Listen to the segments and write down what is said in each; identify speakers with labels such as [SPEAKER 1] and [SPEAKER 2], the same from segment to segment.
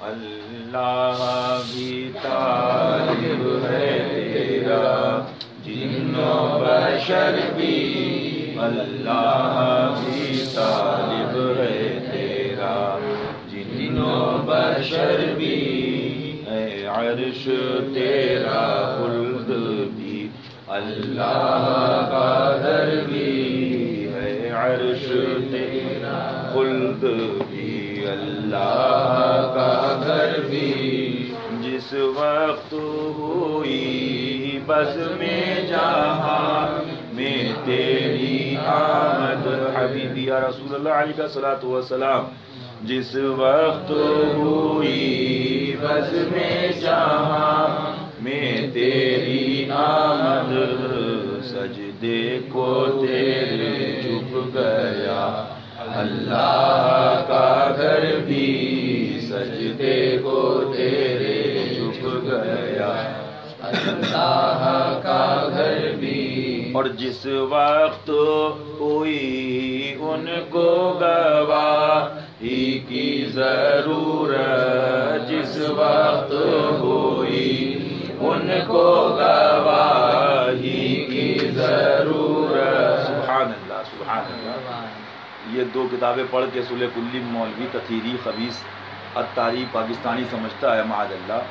[SPEAKER 1] اللہ بھی طالب ہے تیرا جن و بشر بھی، اللہ بھی طالب ہے تیرا جن و بشر بھی، اے عرش تیرا خلد بھی اللہ کا گھر بھی، اے عرش تیرا خلد بھی اللہ کا گھر بھی، جس وقت ہوئی بزم جہاں میں تیری آمد، حبیبی یا رسول اللہ علیہ الصلوۃ والسلام، جس وقت ہوئی بزم جہاں میں تیری آمد، سجدے کو تیرے جھک گیا اللہ کا گھر بھی، سجدے کو تیرے جھک گیا اللہ کا گھر بھی، اور جس وقت ہوئی ان کو گواہی کی ضرورت، جس وقت ہوئی ان کو گواہی کی ضرورت، سبحان اللہ سبحان اللہ۔ یہ دو کتابیں پڑھ کے صلح کلی مولوی تطہیری خبیث التاریخ پاکستانی سمجھتا ہے معاذ اللہ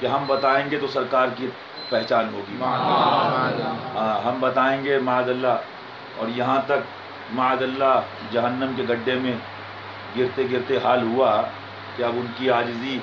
[SPEAKER 1] کہ ہم بتائیں گے تو سرکار کی پہچان ہوگی، ہم بتائیں گے معاذ اللہ، اور یہاں تک معاذ اللہ جہنم کے گڈھے میں گرتے گرتے حال ہوا کہ اب ان کی عاجزی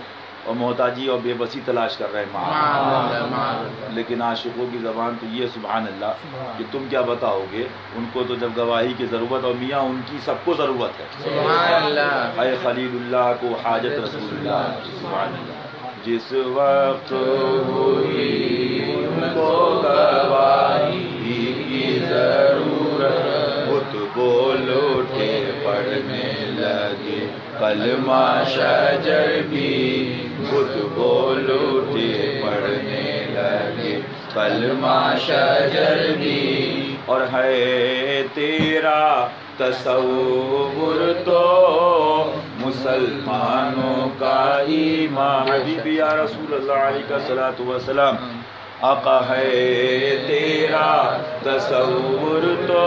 [SPEAKER 1] اور محتاجی اور بے بسی تلاش کر رہے ہیں، لیکن عاشقوں کی زبان تو یہ سبحان اللہ کہ تم کیا بتاؤ گے ان کو تو جب گواہی کی ضرورت، اور میاں ان کی سب کو ضرورت ہے، سبحان اللہ، اے خلیل اللہ کو حاجت رسول اللہ، سبحان اللہ، جس وقت ہوئی ان کو گواہی کی ضرورت، بت بول اٹھے پڑھنے لگے کلمہ شجر بھی، بت بول اٹھے پڑھنے لگے کلمہ شجر بھی، اور ہے تیرا تصور تو مسلمانوں کا ایمان، حبیبی یا رسول اللہ علیہ الصلوۃ والسلام، آقا ہے تیرا تصور تو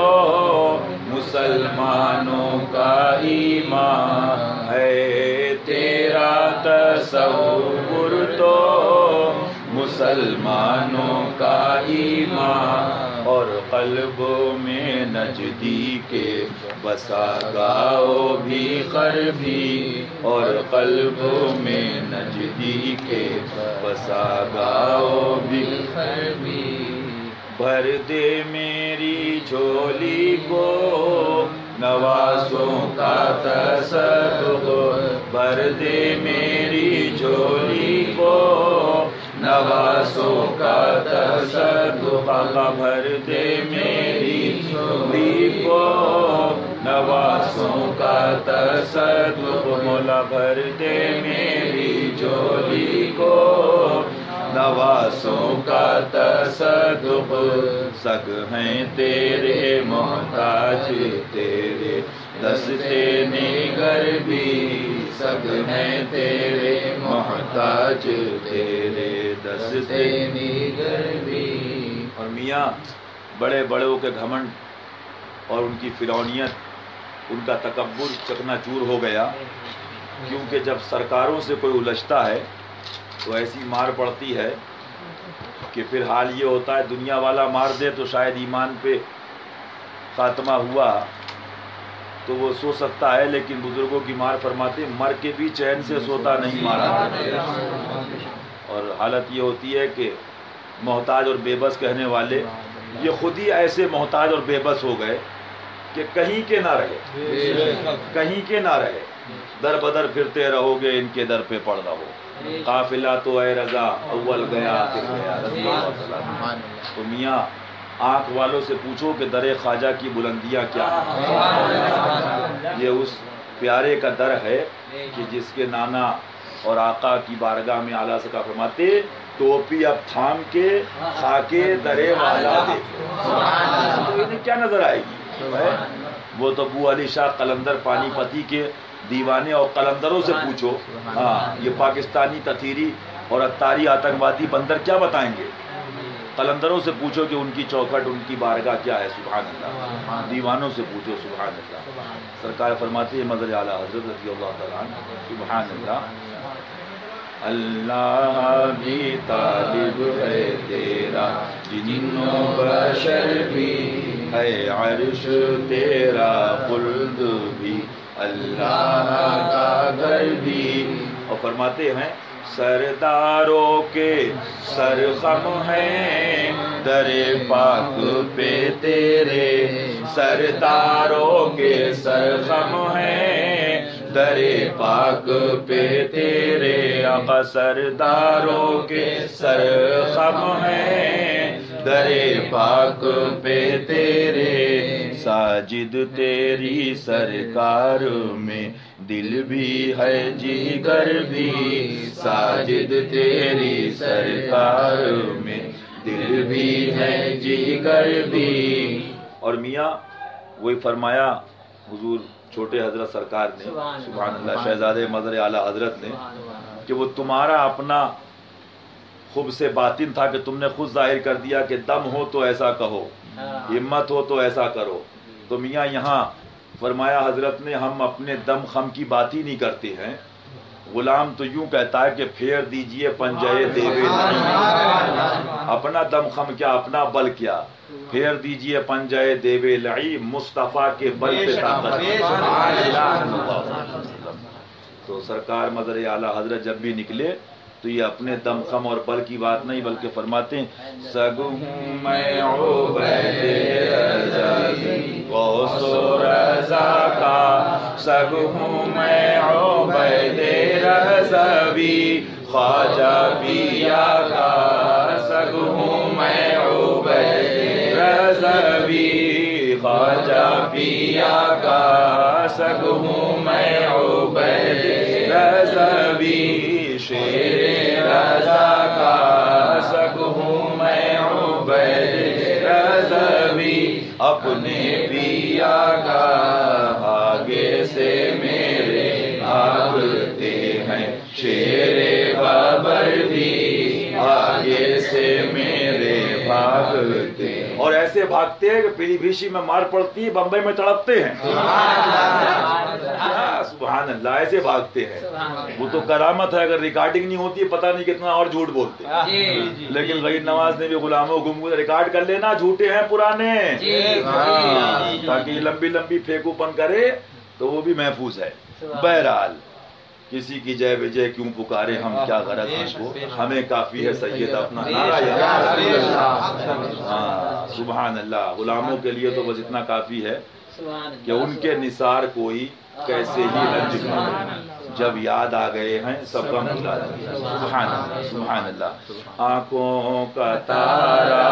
[SPEAKER 1] مسلمانوں کا ایمان، ہے تیرا تصور تو مسلمانوں کا ایمان، اور قلبوں میں نجدی کے بسا گاؤ بھی خربی، اور قلبوں میں نجدی کے بسا گاؤ بھی خربی، بھر دے میری جھولی کو نوازوں کا تصدق، بھر دے میری جھولی کو نوازوں کا تصدق، آقا بھر دے میری جھولی کو نوازوں کا تصدق، مولا بھر دے میری جھولی کو نوازوں کا تصدق، سگ ہیں تیرے محتاج تیرے دستے نگر بھی، سگ ہیں تیرے محتاج تیرے دستے نگر بھی، اور میاں بڑے بڑوں کے گھمنڈ اور ان کی فرعونیت، ان کا تکبر چکنا چور ہو گیا، کیونکہ جب سرکاروں سے کوئی الجھتا ہے تو ایسی مار پڑتی ہے کہ پھر حال یہ ہوتا ہے دنیا والا مار دے تو شاید ایمان پہ خاتمہ ہوا تو وہ سو سکتا ہے، لیکن بزرگوں کی مار فرماتے مر کے بھی چین سے سوتا نہیں مارا، اور حالت یہ ہوتی ہے کہ محتاج اور بے بس کہنے والے یہ خود ہی ایسے محتاج اور بے بس ہو گئے کہ کہیں کے نہ رہے، کہیں کے نہ رہے، در بدر پھرتے رہو گے ان کے در پہ پڑ رہو، قافلہ تو اے رضا اول گیا پھر گیا، رضی اللہ عنہ۔ تو میاں آنکھ والوں سے پوچھو کہ در خواجہ کی بلندیاں کیا ہیں۔ یہ اس پیارے کا در ہے کہ جس کے نانا اور آقا کی بارگاہ میں اعلیٰ سکا فرماتے ٹوپی اب تھام کے خاکے درے والا دیکھو، تو انہیں کیا نظر آئے گی؟ وہ تو ابو علی شاہ قلندر پانی پتی کے دیوانے اور قلندروں سے پوچھو، ہاں یہ پاکستانی تتھیری اور اتاری آتنکوادی بندر کیا بتائیں گے؟ قلندروں سے پوچھو کہ ان کی چوکھٹ، ان کی بارگاہ کیا ہے، سبحان اللہ۔ دیوانوں سے پوچھو، سبحان اللہ۔ سرکار فرماتے ہیں مظہر اعلیٰ حضرت رضی اللہ تعالیٰ عنہ، سبحان اللہ، اللہ بھی طالب ہے تیرا، جن و بشر بھی ہے عرش تیرا، خلد بھی اللہ کا گھر بھی۔ اور فرماتے ہیں سرداروں کے سرخم ہیں در پاک پہ تیرے، سرداروں کے سرخم ہیں در پاک پہ تیرے، آقا سرداروں کے سرخم ہیں در پاک پہ تیرے، ساجد تیری سرکار میں دل بھی ہے جگر بھی، ساجد تیری سرکار میں دل بھی ہے جگر بھی۔ اور میاں وہی فرمایا حضور چھوٹے حضرت سرکار نے، سبحان اللہ، شہزادے مظہر اعلیٰ حضرت نے، کہ وہ تمہارا اپنا خوب سے باطن تھا کہ تم نے خود ظاہر کر دیا کہ دم ہو تو ایسا کہو، ہمت ہو تو ایسا کرو۔ تو میاں یہاں فرمایا حضرت نے ہم اپنے دم خم کی بات ہی نہیں کرتے ہیں، غلام تو یوں کہتا ہے کہ پھیر دیجئے پنجے دیوے لعی، اپنا دم خم کیا، اپنا بل کیا، پھیر دیجئے پنجے دیوے لعی، مصطفیٰ کے بل پہ طاقت۔ تو سرکار مظہر اعلیٰ حضرت جب بھی نکلے تو یہ اپنے دم خم اور بل کی بات نہیں بلکہ فرماتے ہیں سگ ہوں میں عبید رضا غوث و رضا کا، سگ ہوں میں عبید رضوی خواجہ پیا کا، سگ ہوں میں عبید رضوی خواجہ پیا کا، سگ ہوں میں عبید رضوی شیر رضا کا، سگ ہوں میں عبید رضوی اپنے پیا کا، آگے سے میرے بھاگتے ہیں شیر بابر بھی، آگے سے میرے بھاگتے، اور ایسے بھاگتے ہیں کہ پیلی بھیشی میں مار پڑتی ہے، بمبئی میں تڑپتے ہیں، سبحان اللہ، ایسے بھاگتے ہیں۔ وہ تو کرامت ہے، اگر ریکارڈنگ نہیں ہوتی پتہ نہیں کتنا اور جھوٹ بولتے، لیکن غیر نواز نے بھی غلاموں کو ریکارڈ کر لینا، جھوٹے ہیں پرانے، تاکہ لمبی لمبی پھینکو پن کرے تو وہ بھی محفوظ ہے۔ بہرحال کسی کی جے وجے کیوں پکارے ہم، کیا غرض ہم کو، ہمیں کافی ہے سید اپنا نعرہ یا رسول اللہ۔ ہاں سبحان اللہ، غلاموں کے لیے تو بس اتنا کافی ہے کہ ان کے نثار کوئی کیسے ہی رنج کرے، جب یاد آ گئے ہیں سب کا بھلا دیا۔ سبحان اللہ، سبحان اللہ۔ آنکھوں کا تارا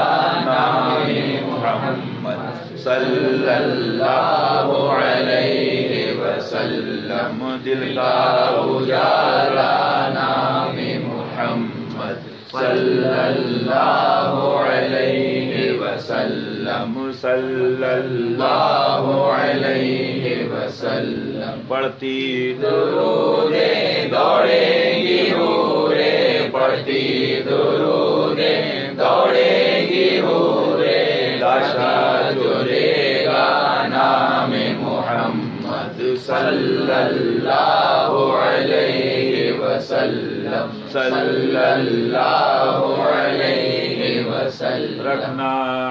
[SPEAKER 1] نام محمد صلی اللہ علیہ وسلم، دل کا اجالا نام محمد صلی اللہ علیہ وسلم، صلی اللہ علیہ وسلم، پڑھتی درودیں دوڑیں گی حوریں، پڑھتی درودیں دوڑیں گی حوریں، لاشا جڑے گا نام محمد صلی اللہ علیہ وسلم، صلی اللہ علیہ وسلم۔ رکھنا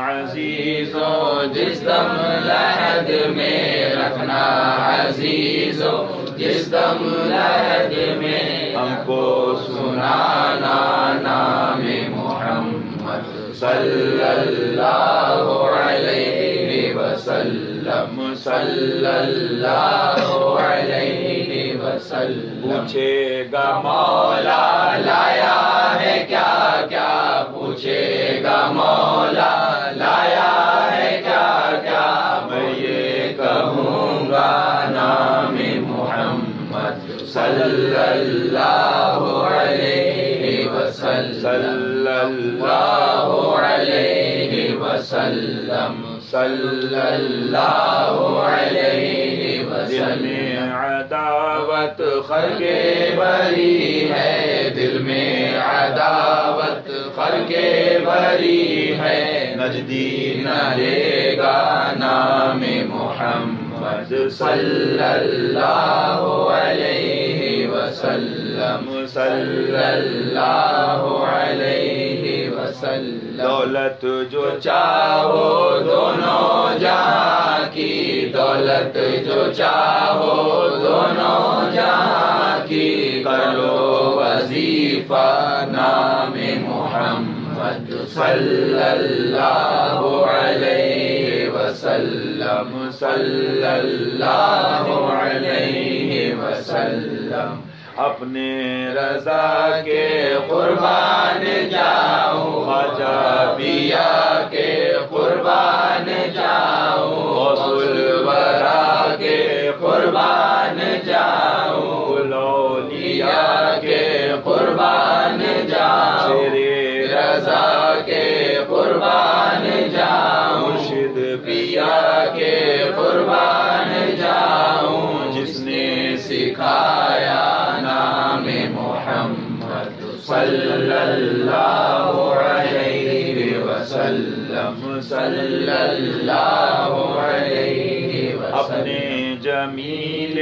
[SPEAKER 1] عزیزوں جس دم لحد میں، رکھنا عزیزوں جس دم لحد میں، ہم کو سنانا نام محمد صلی اللہ علیہ وسلم، صلی اللہ علیہ وسلم پوچھے گا مولا لایا ہے کیا کیا پوچھے گا مولا لایا ہے کیا کیا میں یہ کہوں گا نام محمد صلی اللہ علیہ وسلم صلی اللہ علیہ وسلم صلی اللہ علیہ وسلم دل میں عداوت خر کے بری ہے دل میں عداوت خر کے بری ہے نجدی نہ لے گا نام محمد صلی اللہ علیہ وسلم صلی اللہ علیہ وسلم دولت جو چاہو دونوں جہاں کی دولت جو چاہو دونوں جہاں کی کرو وظیفہ نام محمد صلی اللہ علیہ وسلم صلی اللہ علیہ وسلم اپنے رضا کے قربان جاؤں خواجہ پیا کے قربان جاؤں غوث الورا کے قربان جاؤں الاولیاء کے قربان جاؤں شیر رضا کے قربان جاؤں مرشد پیا کے قربان جاؤں جس نے سکھایا نام محمد صلی اللہ علیہ وسلم صلی اللہ علیہ وسلم اپنے جمیل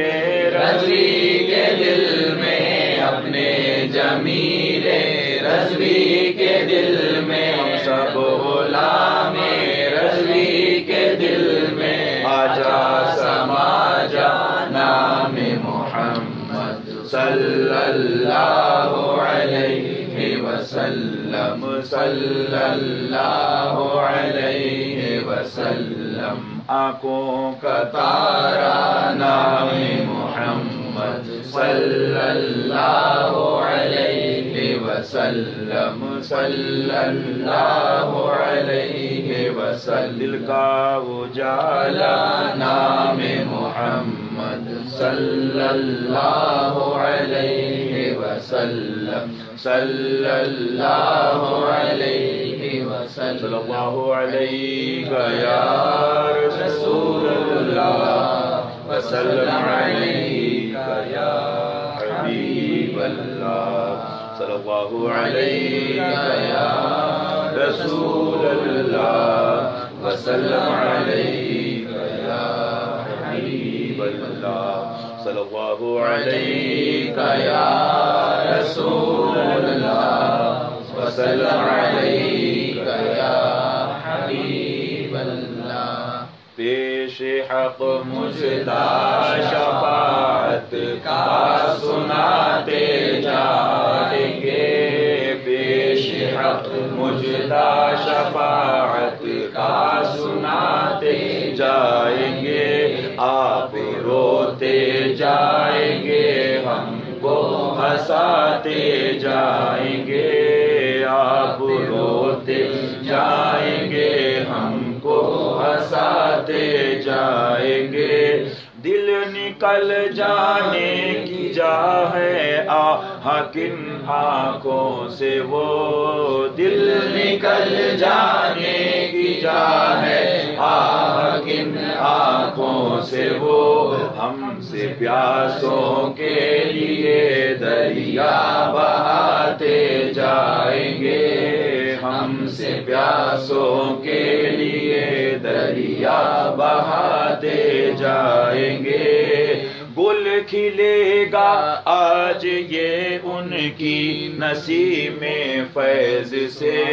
[SPEAKER 1] رضوی کے دل میں اپنے جمیل رضوی کے دل میں سب غلام رضوی کے دل میں آجا سما جا نام محمد صلی اللہ علیہ وسلم صلی اللہ علیہ وسلم آنکھوں کا تارا نام محمد صلی اللہ علیہ وسلم صلی اللہ علیہ وسلم دل کا اجالا نام محمد صلی اللہ علیہ وسلم صلی اللہ علیہ وسلم صلی اللہ علیہ یا رسول اللہ وسلم علیہ یا حبیب اللہ صلی اللہ علیہ یا رسول اللہ وسلم علیہ یا حبیب اللہ صلی اللہ علیہ یا رسول اللہ وسلم علیہ یا حبیب اللہ پیش حق مجدہ شفاعت کا سناتے جائیں گے پیش حق مجدہ شفاعت کا سناتے جائیں گے آپ روتے جائیں گے ہم کو ہنساتے جائیں گے آپ روتے جائیں گے ہم کو ہنساتے جائیں گے دل نکل جانے کی جا ہے کن آنکھوں سے وہ دل نکل جانے کی جا ہے کن آنکھوں سے وہ ہم سے پیاسوں کے لیے دریا بہاتے جائیں گے ہم سے پیاسوں کے لیے دریا بہاتے جائیں گے گل کھلے گا آج یہ ان کی نسیم فیض سے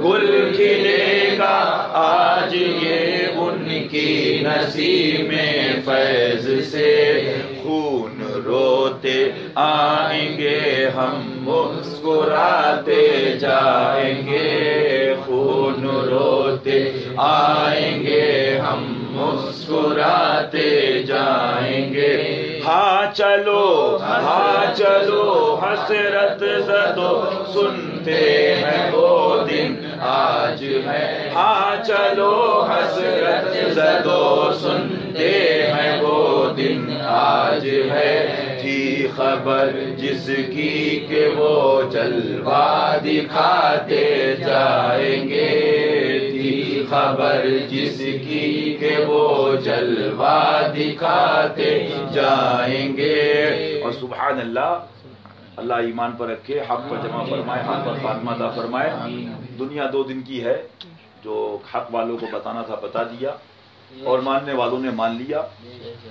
[SPEAKER 1] گل کھلے گا آج یہ ان کی نسیم فیض سے خون روتے آئیں گے ہم مسکراتے جائیں گے خون روتے آئیں گے ہم مسکراتے چلو ہاں چلو حسرت زدو سنتے ہیں وہ دن آج ہے، ہاں چلو حسرت زدو سنتے ہیں وہ دن آج ہے، تھی خبر جس کی کہ وہ جلوہ دکھاتے جائیں گے، تھی خبر جس کی کہ وہ جلوہ دکھاتے جائیں گے۔ اور سبحان اللہ، اللہ ایمان پر رکھے، حق پر جمع فرمائے، حق پر خاتمہ عطا فرمائے۔ دنیا 2 دن کی ہے، جو حق والوں کو بتانا تھا بتا دیا اور ماننے والوں نے مان لیا۔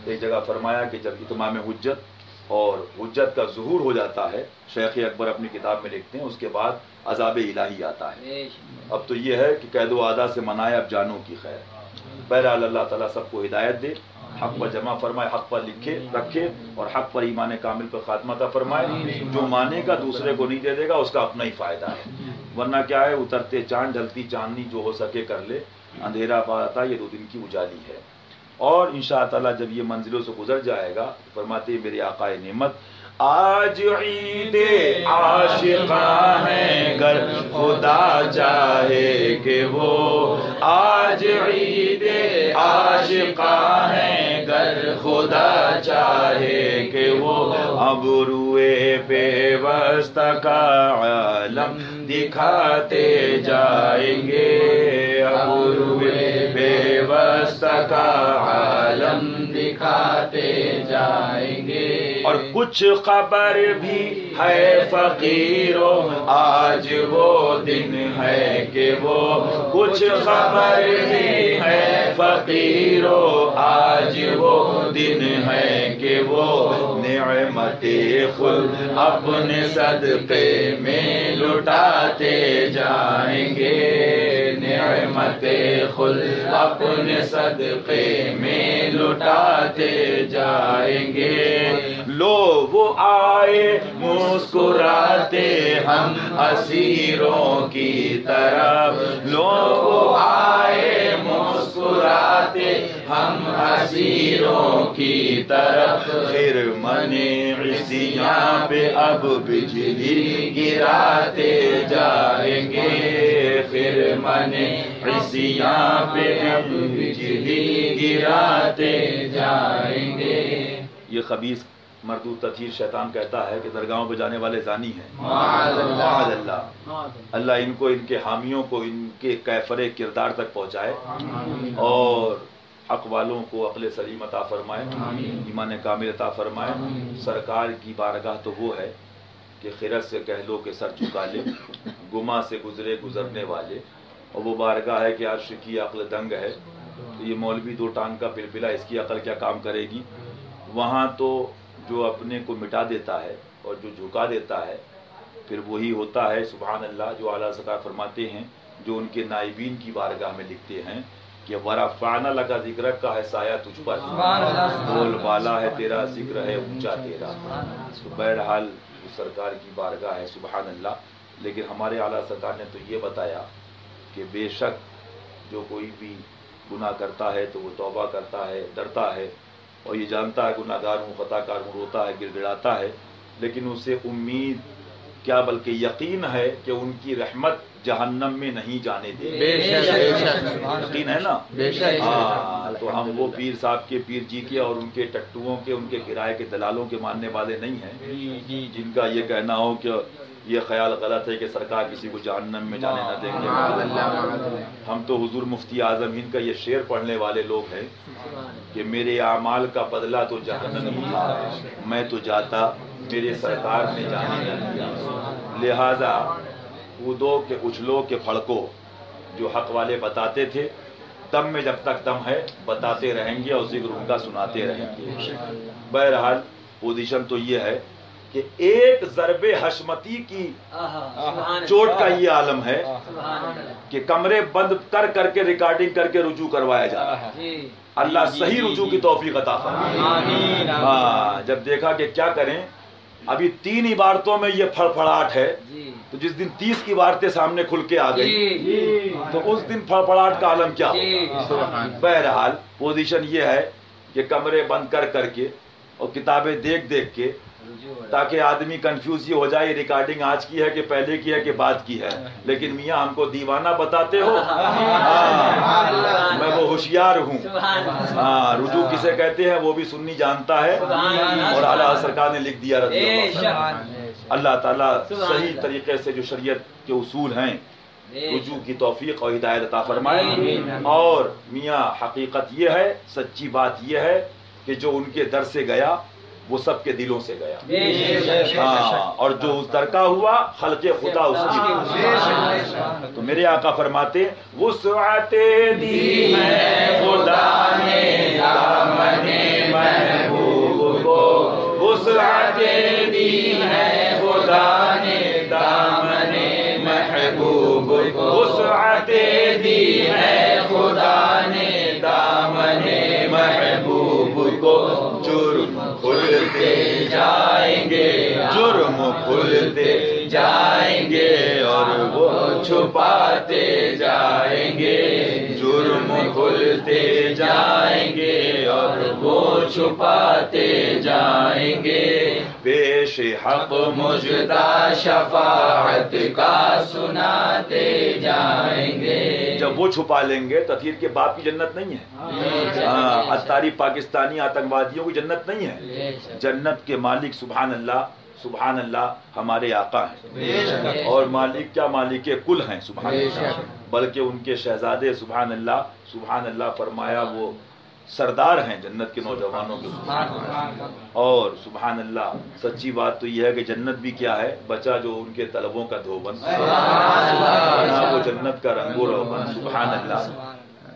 [SPEAKER 1] ایک جگہ فرمایا کہ جب اتمام حجت اور حجت کا ظہور ہو جاتا ہے، شیخ اکبر اپنی کتاب میں لکھتے ہیں، اس کے بعد عذاب الہی آتا ہے۔ اب تو یہ ہے کہ قید و اعداء سے منائے اب جانوں کی خیر۔ بہرحال اللہ تعالیٰ سب کو ہدایت دے، حق پر جمع فرمائے، حق پر لکھے رکھے اور حق پر ایمان کامل پر خاتمہ عطا فرمائے۔ جو مانے گا دوسرے کو نہیں دے دے گا، اس کا اپنا ہی فائدہ ہے، ورنہ کیا ہے، اترتے چاند ڈھلتی چاندنی جو ہو سکے کر لے، اندھیرا پاتا یہ 2 دن کی اجالی ہے۔ اور انشاءاللہ تعالیٰ جب یہ منزلوں سے گزر جائے گا، فرماتے ہیں میرے آقا نعمت، آج عید عاشقاں ہیں گر خدا چاہے کہ وہ، آج عید عاشقاں ہیں گر خدا چاہے کہ وہ، اب روئے پیوستہ کا عالم دکھاتے جائیں گے، اب روئے پیوستہ کا عالم دکھاتے جائیں گے۔ اور کچھ خبر بھی ہے فقیروں، آج وہ دن ہے کہ وہ، کچھ خبر بھی ہے فقیروں، آج وہ دن ہے کہ وہ، نعمت خود اپنے صدقے میں لٹاتے جائیں گے، نعمت خود اپنے صدقے میں لٹاتے جائیں گے۔ لو وہ آئے مسکراتے ہم اسیروں کی طرف، لو وہ آئے مسکراتے ہم اسیروں کی طرف، خرمن عصیاں پہ اب بجلی گراتے جائیں گے، خرمن عصیاں پہ اب بجلی گراتے جائیں گے۔ یہ خبیث مردود تطہیر شیطان کہتا ہے کہ درگاہوں پہ جانے والے زانی ہیں، معاذ اللہ، اللہ ان کو، ان کے حامیوں کو ان کے کیفر کردار تک پہنچائے اور حق والوں کو عقل سلیم عطا فرمائے، ایمان کامل عطا فرمائے۔ سرکار کی بارگاہ تو وہ ہے کہ خرد سے کہہ لو کہ سر جھکا لے، گما سے گزرے گزرنے والے، اور وہ بارگاہ ہے کہ عرش کی عقل دنگ ہے، تو یہ مولوی 2 ٹانگ کا پلپلا، اس کی عقل کیا کام کرے گی؟ وہاں تو جو اپنے کو مٹا دیتا ہے اور جو جھکا دیتا ہے پھر وہی ہوتا ہے، سبحان اللہ، جو اعلیٰ سرکار فرماتے ہیں، جو ان کے نائبین کی بارگاہ میں لکھتے ہیں کہ وَرَفَعْنَا لَكَ ذِكْرَكَ کا ہے سایہ تجھ پر، بول بالا ہے تیرا، ذکر ہے اونچا تیرا۔ تو بہرحال سرکار کی بارگاہ ہے، سبحان اللہ۔ لیکن ہمارے اعلیٰ سرکار نے تو یہ بتایا کہ بے شک جو کوئی بھی گناہ کرتا ہے تو وہ توبہ کرتا ہے، ڈرتا ہے اور یہ جانتا ہے گناہ گار ہوں، خطا کار ہوں، روتا ہے، گڑ گڑاتا ہے، لیکن اسے امید کیا بلکہ یقین ہے کہ ان کی رحمت جہنم میں نہیں جانے دے گی۔ یقین ہے نا؟ ہاں، تو ہم وہ پیر صاحب کے، پیر جی کے اور ان کے ٹٹوؤں کے، ان کے کرائے کے دلالوں کے ماننے والے نہیں ہیں جن کا یہ کہنا ہو کہ یہ خیال غلط ہے کہ سرکار کسی کو جہنم میں جانے نہ دیں گے۔ ہم تو حضور مفتی اعظم ہند کا یہ شعر پڑھنے والے لوگ ہیں کہ میرے اعمال کا بدلہ تو جہنم ہی تھا، میں تو جاتا میرے سرکار نے جانے نہ دیا۔ لہذا کودو کہ اچھلو کہ پھڑکو، جو حق والے بتاتے تھے، دم میں جب تک دم ہے بتاتے رہیں گے اور ذکر ان کا سناتے رہیں گے۔ بہرحال پوزیشن تو یہ ہے کہ ایک ضرب حشمتی کی چوٹ کا یہ عالم ہے کہ کمرے بند کر کر کے ریکارڈنگ کر کے رجوع کروایا جا رہا ہے۔ اللہ صحیح رجوع کی توفیق عطا فرمائے۔ ہاں، جب دیکھا کہ کیا کریں، ابھی 3 عبارتوں میں یہ پھڑپھڑاہٹ ہے، تو جس دن 30 کی عبارتیں سامنے کھل کے آ گئی تو اس دن پھڑپھڑاہٹ کا عالم کیا ہوگا۔ بہرحال پوزیشن یہ ہے کہ کمرے بند کر کر کے اور کتابیں دیکھ دیکھ کے، تاکہ آدمی کنفیوز یہ ہو جائے ریکارڈنگ آج کی ہے کہ پہلے کی ہے کہ بعد کی ہے، لیکن میاں ہم کو دیوانہ بتاتے ہو، میں وہ ہوشیار ہوں، رجوع کسے کہتے ہیں وہ بھی سنی جانتا ہے، اور اعلیٰ سرکار نے لکھ دیا رضی اللہ عنہ۔ اللہ تعالیٰ صحیح طریقے سے جو شریعت کے اصول ہیں رجوع کی توفیق اور ہدایت عطا فرمائے۔ اور میاں حقیقت یہ ہے، سچی بات یہ ہے کہ جو ان کے در سے گیا وہ سب کے دلوں سے گیا، اور جو اس در کا ہوا خلق خدا اس کی۔ تو میرے آقا فرماتے وسعت دی ہے خدا نے دامن محبوب کو، وسعت دی ہے خدا نے دامن محبوب کو، وسعت دی ہے خدا نے دامن محبوب کو، جرم کھلتے جائیں گے، جرم کھلتے جائیں گے اور وہ چھپاتے جائیں گے، جرم کھلتے جائیں گے اور وہ چھپاتے جائیں گے، پیش حق مجدہ شفاعت کا سناتے جائیں گے۔ جب وہ چھپا لیں گے، تطہیر کے باپ کی جنت نہیں ہے، اتاری پاکستانی آتنکوادیوں کی جنت نہیں ہے، جنت کے مالک سبحان اللہ سبحان اللہ ہمارے آقا ہیں، اور مالک کیا مالک کل ہیں سبحان اللہ، بلکہ ان کے شہزادے سبحان اللہ فرمایا وہ سردار ہیں جنت کے نوجوانوں کے، اور سبحان اللہ سچی بات تو یہ ہے کہ جنت بھی کیا ہے، بچا جو ان کے طلبوں کا دھوبن، وہ جنت کا رنگ و روغن سبحان اللہ۔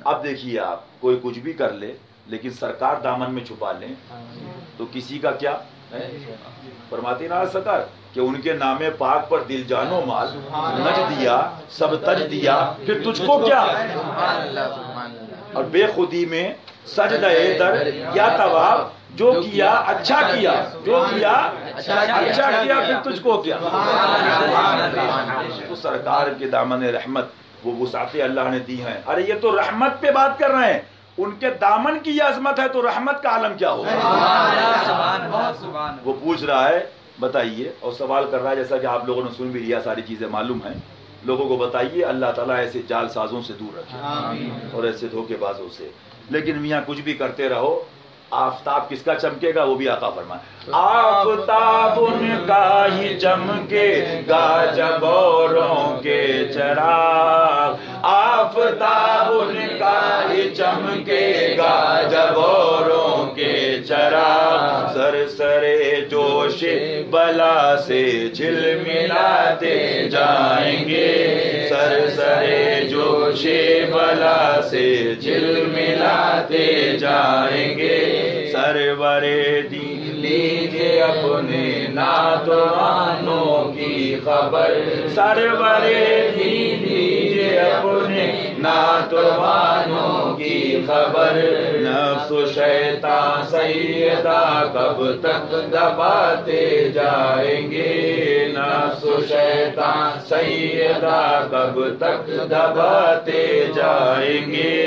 [SPEAKER 1] اب دیکھیے آپ کوئی کچھ بھی کر لے لیکن سرکار دامن میں چھپا لیں تو کسی کا کیا فرماتے نا سرکار کہ ان کے نام پاک پر دل جانو مال نج دیا سب تج دیا، پھر تجھ کو کیا، اور بے خودی میں سجدہ در یا طواف جو کیا اچھا کیا، جو کیا اچھا کیا، پھر تجھ کو کیا۔ تو سرکار کے دامن رحمت وہ وسعتیں اللہ نے دی ہیں۔ ارے یہ تو رحمت پہ بات کر رہے ہیں، ان کے دامن کی یہ عظمت ہے تو رحمت کا عالم کیا ہوگا۔ وہ پوچھ رہا ہے بتائیے، اور سوال کر رہا ہے جیسا کہ آپ لوگوں نے سن بھی لیا، ساری چیزیں معلوم ہیں، لوگوں کو بتائیے اللہ تعالیٰ ایسے جال سازوں سے دور رکھے اور ایسے دھوکے بازوں سے۔ لیکن میاں کچھ بھی کرتے رہو، آفتاب کس کا چمکے گا وہ بھی آقا فرمائے، آفتاب ان کا ہی چمکے گا جب اوروں کے چراغ، آفتاب ان کا ہی چمکے گا جب اوروں کے چراغ، سرسرے جوش بلا سے جھلملاتے جائیں گے، سرسرے جوش بلا سے جھلملاتے جائیں گے، سرور دین لیجیے اپنے ناتوانوں کی خبر، سرور دین لیجیے اپنے ناتوانوں کی خبر، نفس و شیطان سیدہ کب تک دباتے جائیں گے، نفس و شیطان سیدہ کب تک دباتے جائیں گے،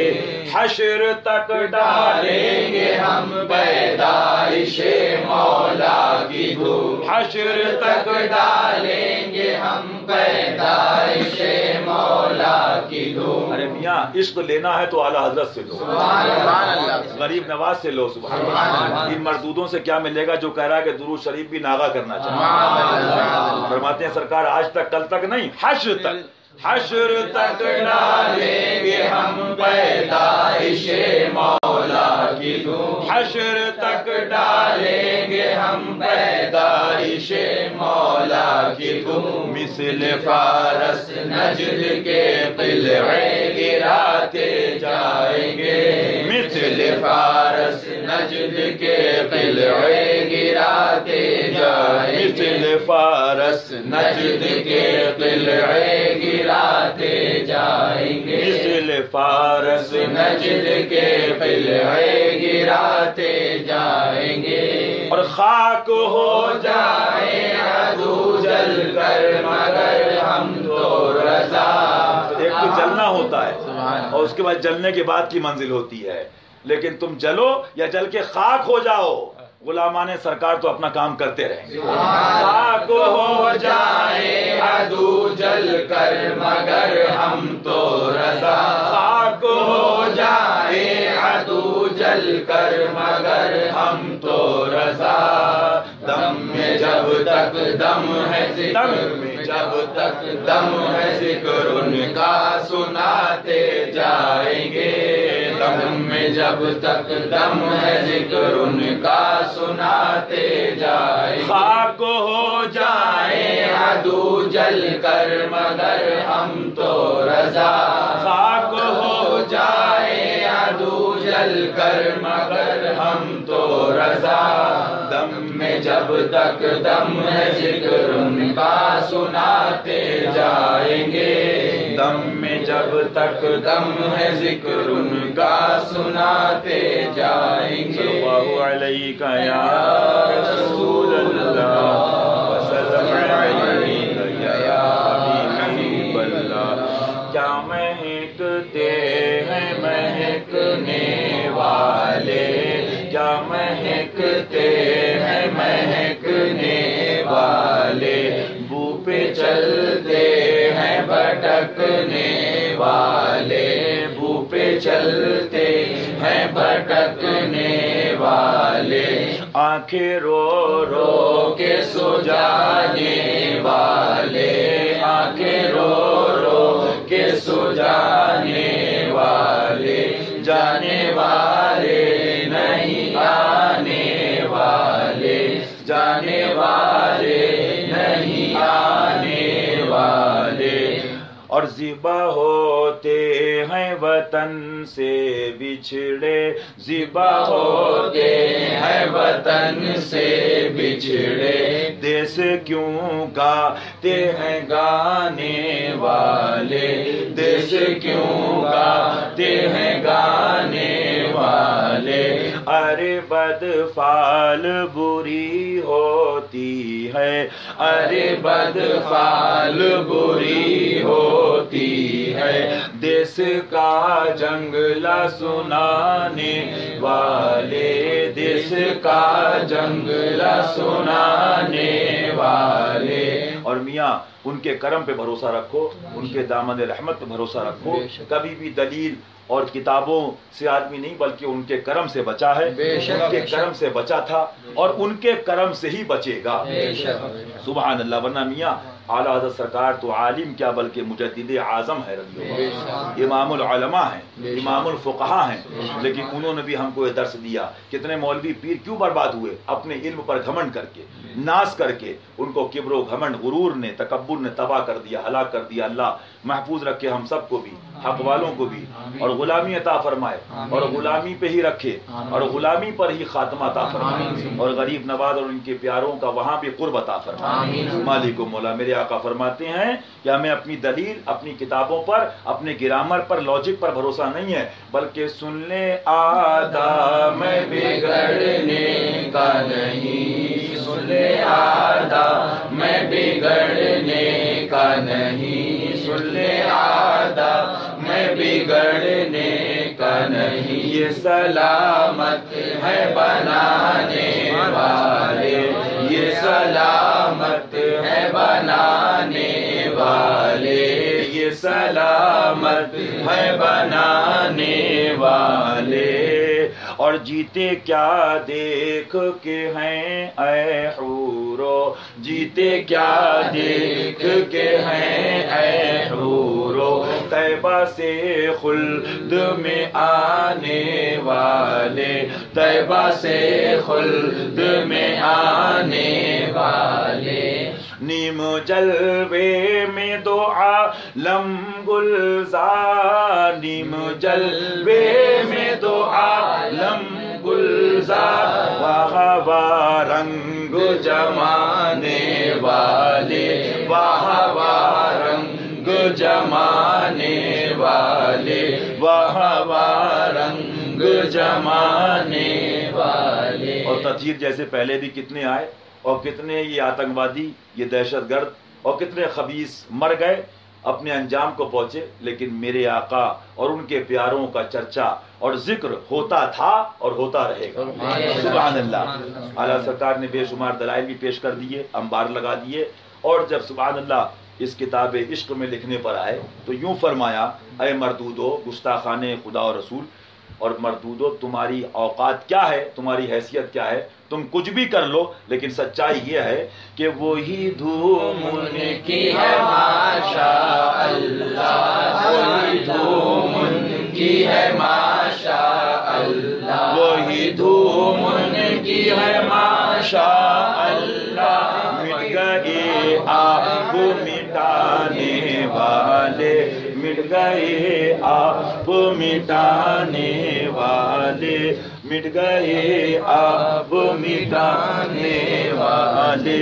[SPEAKER 1] حشر تک ڈالیں گے ہم پیدائش مولا کی دھوم، حشر تک ڈالیں گے ہم پیدائش مولا کی دھوم۔ ارے میاں عشق لینا ہے تو اعلیٰ حضرت سے لو، غریب نواز سے لو سبحان اللہ۔ ان مردودوں سے کیا ملے گا جو کہہ رہا ہے کہ درود شریف بھی ناغا کرنا چاہیے؟ فرماتے ہیں سرکار آج تک کل تک نہیں، حشر تک، حشر تک ڈالیں گے ہم پیدائش مولا کی دھوم، حشر تک ڈالیں گے ہم پیدائش مولا کی دھوم، مثل فارس نجد کے قلعے گراتے جائیں گے، مثل فارس نجد کے قلعے گراتے جائیں گے، مثل فارس نجد کے قلعے گراتے جائیں گے، مثل فارس نجد کے قلعے گراتے جائیں گے، اور خاک ہو جائیں عدو جل کر مگر ہم تو رضا۔ ایک تو جلنا ہوتا ہے اور اس کے بعد جلنے کے بعد کی منزل ہوتی ہے، لیکن تم جلو یا جل کے خاک ہو جاؤ غلامان سرکار تو اپنا کام کرتے رہیں گے. خاک ہو جائے عدو جل کر مگر ہم تو رضا. خاک ہو جائے عدو جل کر مگر ہم تو رضا. دم میں جب تک دم ہے ذکر میں جب تک دم ہے ذکر ان کا سناتے جائیں گے. دم میں جب تک دم ہے ذکر ان کا سناتے جائیں گے. خاک ہو جائے عدو جل کر مگر ہم تو رضا. خاک ہو جائے عدو جل کر مگر ہم تو رضا. دم میں جب تک دم ہے ذکر ان کا سناتے جائیں گے. دم میں جب تک دم ہے ذکر ان کا سناتے جائیں گے. صلی اللہ علیہ یا رسول اللہ وسلم علیہ یا حبیب اللہ. کیا مہکتے ہیں مہکنے والے, کیا مہکتے ہیں مہکنے والے, بو پہ چلتے ہیں بھٹکنے والے, بو پہ چلتے ہیں بھٹکنے والے. آنکھیں رو رو کے سو جانے والے, آنکھیں رو رو کے سو جانے والے, جانے والے نہیں آنے والے, جانے والے نہیں آنے والے. اور ذبح ہوتے ہیں وطن سے بچھڑے, ذبح ہوتے ہیں وطن سے بچھڑے. دیس کیوں گاتے ہیں گانے والے, دیس کیوں گاتے ہیں گانے والے. ارے بدفال بری ہوتی ہے, ارے بدفال بری ہوتی ہے. دیس کا جنگلہ سنانے والے, دیس کا جنگلہ سنانے والے. اور میاں ان کے کرم پہ بھروسہ رکھو, ان کے دامن رحمت پہ بھروسہ رکھو. کبھی بھی دلیل اور کتابوں سے آدمی نہیں بلکہ ان کے کرم سے بچا ہے, ان کے کرم سے بچا تھا اور ان کے کرم سے ہی بچے گا. سبحان اللہ. ورنہ میاں اعلیٰ حضرت سرکار تو عالم کیا بلکہ مجدد اعظم ہے رضی اللہ, امام العلماء ہیں, امام الفقہاء ہیں, لیکن انہوں نے بھی ہم کو یہ درس دیا. کتنے مولوی پیر کیوں برباد ہوئے؟ اپنے علم پر گھمنڈ کر کے, ناز کر کے. ان کو کبر و گھمنڈ غرور نے, تکبر نے تباہ کر دیا, ہلاک کر دیا. اللہ محفوظ رکھے ہم سب کو بھی, حق والوں کو بھی, اور غلامی عطا فرمائے, اور غلامی پہ ہی رکھے, اور غلامی پر ہی خاتمہ عطا فرمائے, اور غریب نواز اور ان کے پیاروں کا وہاں بھی قرب عطا فرمائے. مالک و مولا میرے آقا فرماتے ہیں کہ ہمیں اپنی دلیل, اپنی کتابوں پر, اپنے گرامر پر, لاجک پر بھروسہ نہیں ہے, بلکہ سن لے آدھا میں بگڑنے کا نہیں, سن لے آدھا میں بگڑنے کا نہیں, سن لے آدھا میں بگڑنے کا نہیں. یہ سلامت ہے بنانے والے, یہ سلامت ہے بنانے والے, یہ سلامت ہے بنانے والے. اور جیتے کیا دیکھ کے ہیں اے حورو, جیتے کیا دیکھ کے ہیں اے حورو, طیبہ سے خلد میں آنے والے, طیبہ سے خلد میں آنے والے. نیم جلوے میں دو عالم گلزار, نیم جلوے میں دو عالم گلزار, واہ رنگ جمانے والے, واہ رنگ جمانے والے, واہ رنگ جمانے والے. اور تطہیر جیسے پہلے بھی کتنے آئے, اور کتنے یہ آتنکوادی, یہ دہشت گرد, اور کتنے خبیث مر گئے, اپنے انجام کو پہنچے. لیکن میرے آقا اور ان کے پیاروں کا چرچا اور ذکر ہوتا تھا اور ہوتا رہے گا. سبحان اللہ. اعلیٰ سرکار نے بے شمار دلائل بھی پیش کر دیے، انبار لگا دیے، اور جب سبحان اللہ اس کتاب عشق میں لکھنے پر آئے تو یوں فرمایا، اے مردودو گستاخان خدا و رسول، اور مردودو تمہاری اوقات کیا ہے، تمہاری حیثیت کیا ہے، تم کچھ بھی کر لو، لیکن سچائی یہ ہے کہ وہی دھوم ان کی ہے ماشاء اللہ، وہی دھوم ان کی ہے ماشاء اللہ، وہی دھوم ان کی ہے ماشاء اللہ. مٹ گئے آپ مٹانے والے، مٹ گئے آپ مٹانے والے، مٹ گئے آپ مٹانے والے،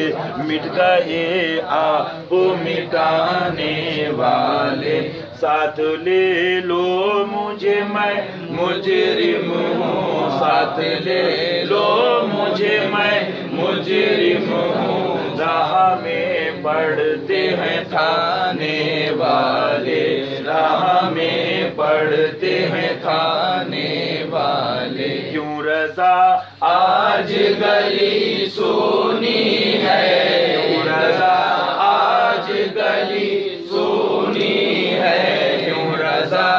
[SPEAKER 1] مٹ گئے آپ مٹانے والے. ساتھ لے لو مجھے میں مجرم ہوں، ساتھ لے لو مجھے میں مجرم ہوں، راہ میں پڑھتے ہیں کھانے والے، راہ میں پڑھتے ہیں کھانے والے. کیوں رضا آج گلی سونی ہے، کیوں رضا آج گلی سونی ہے، کیوں رضا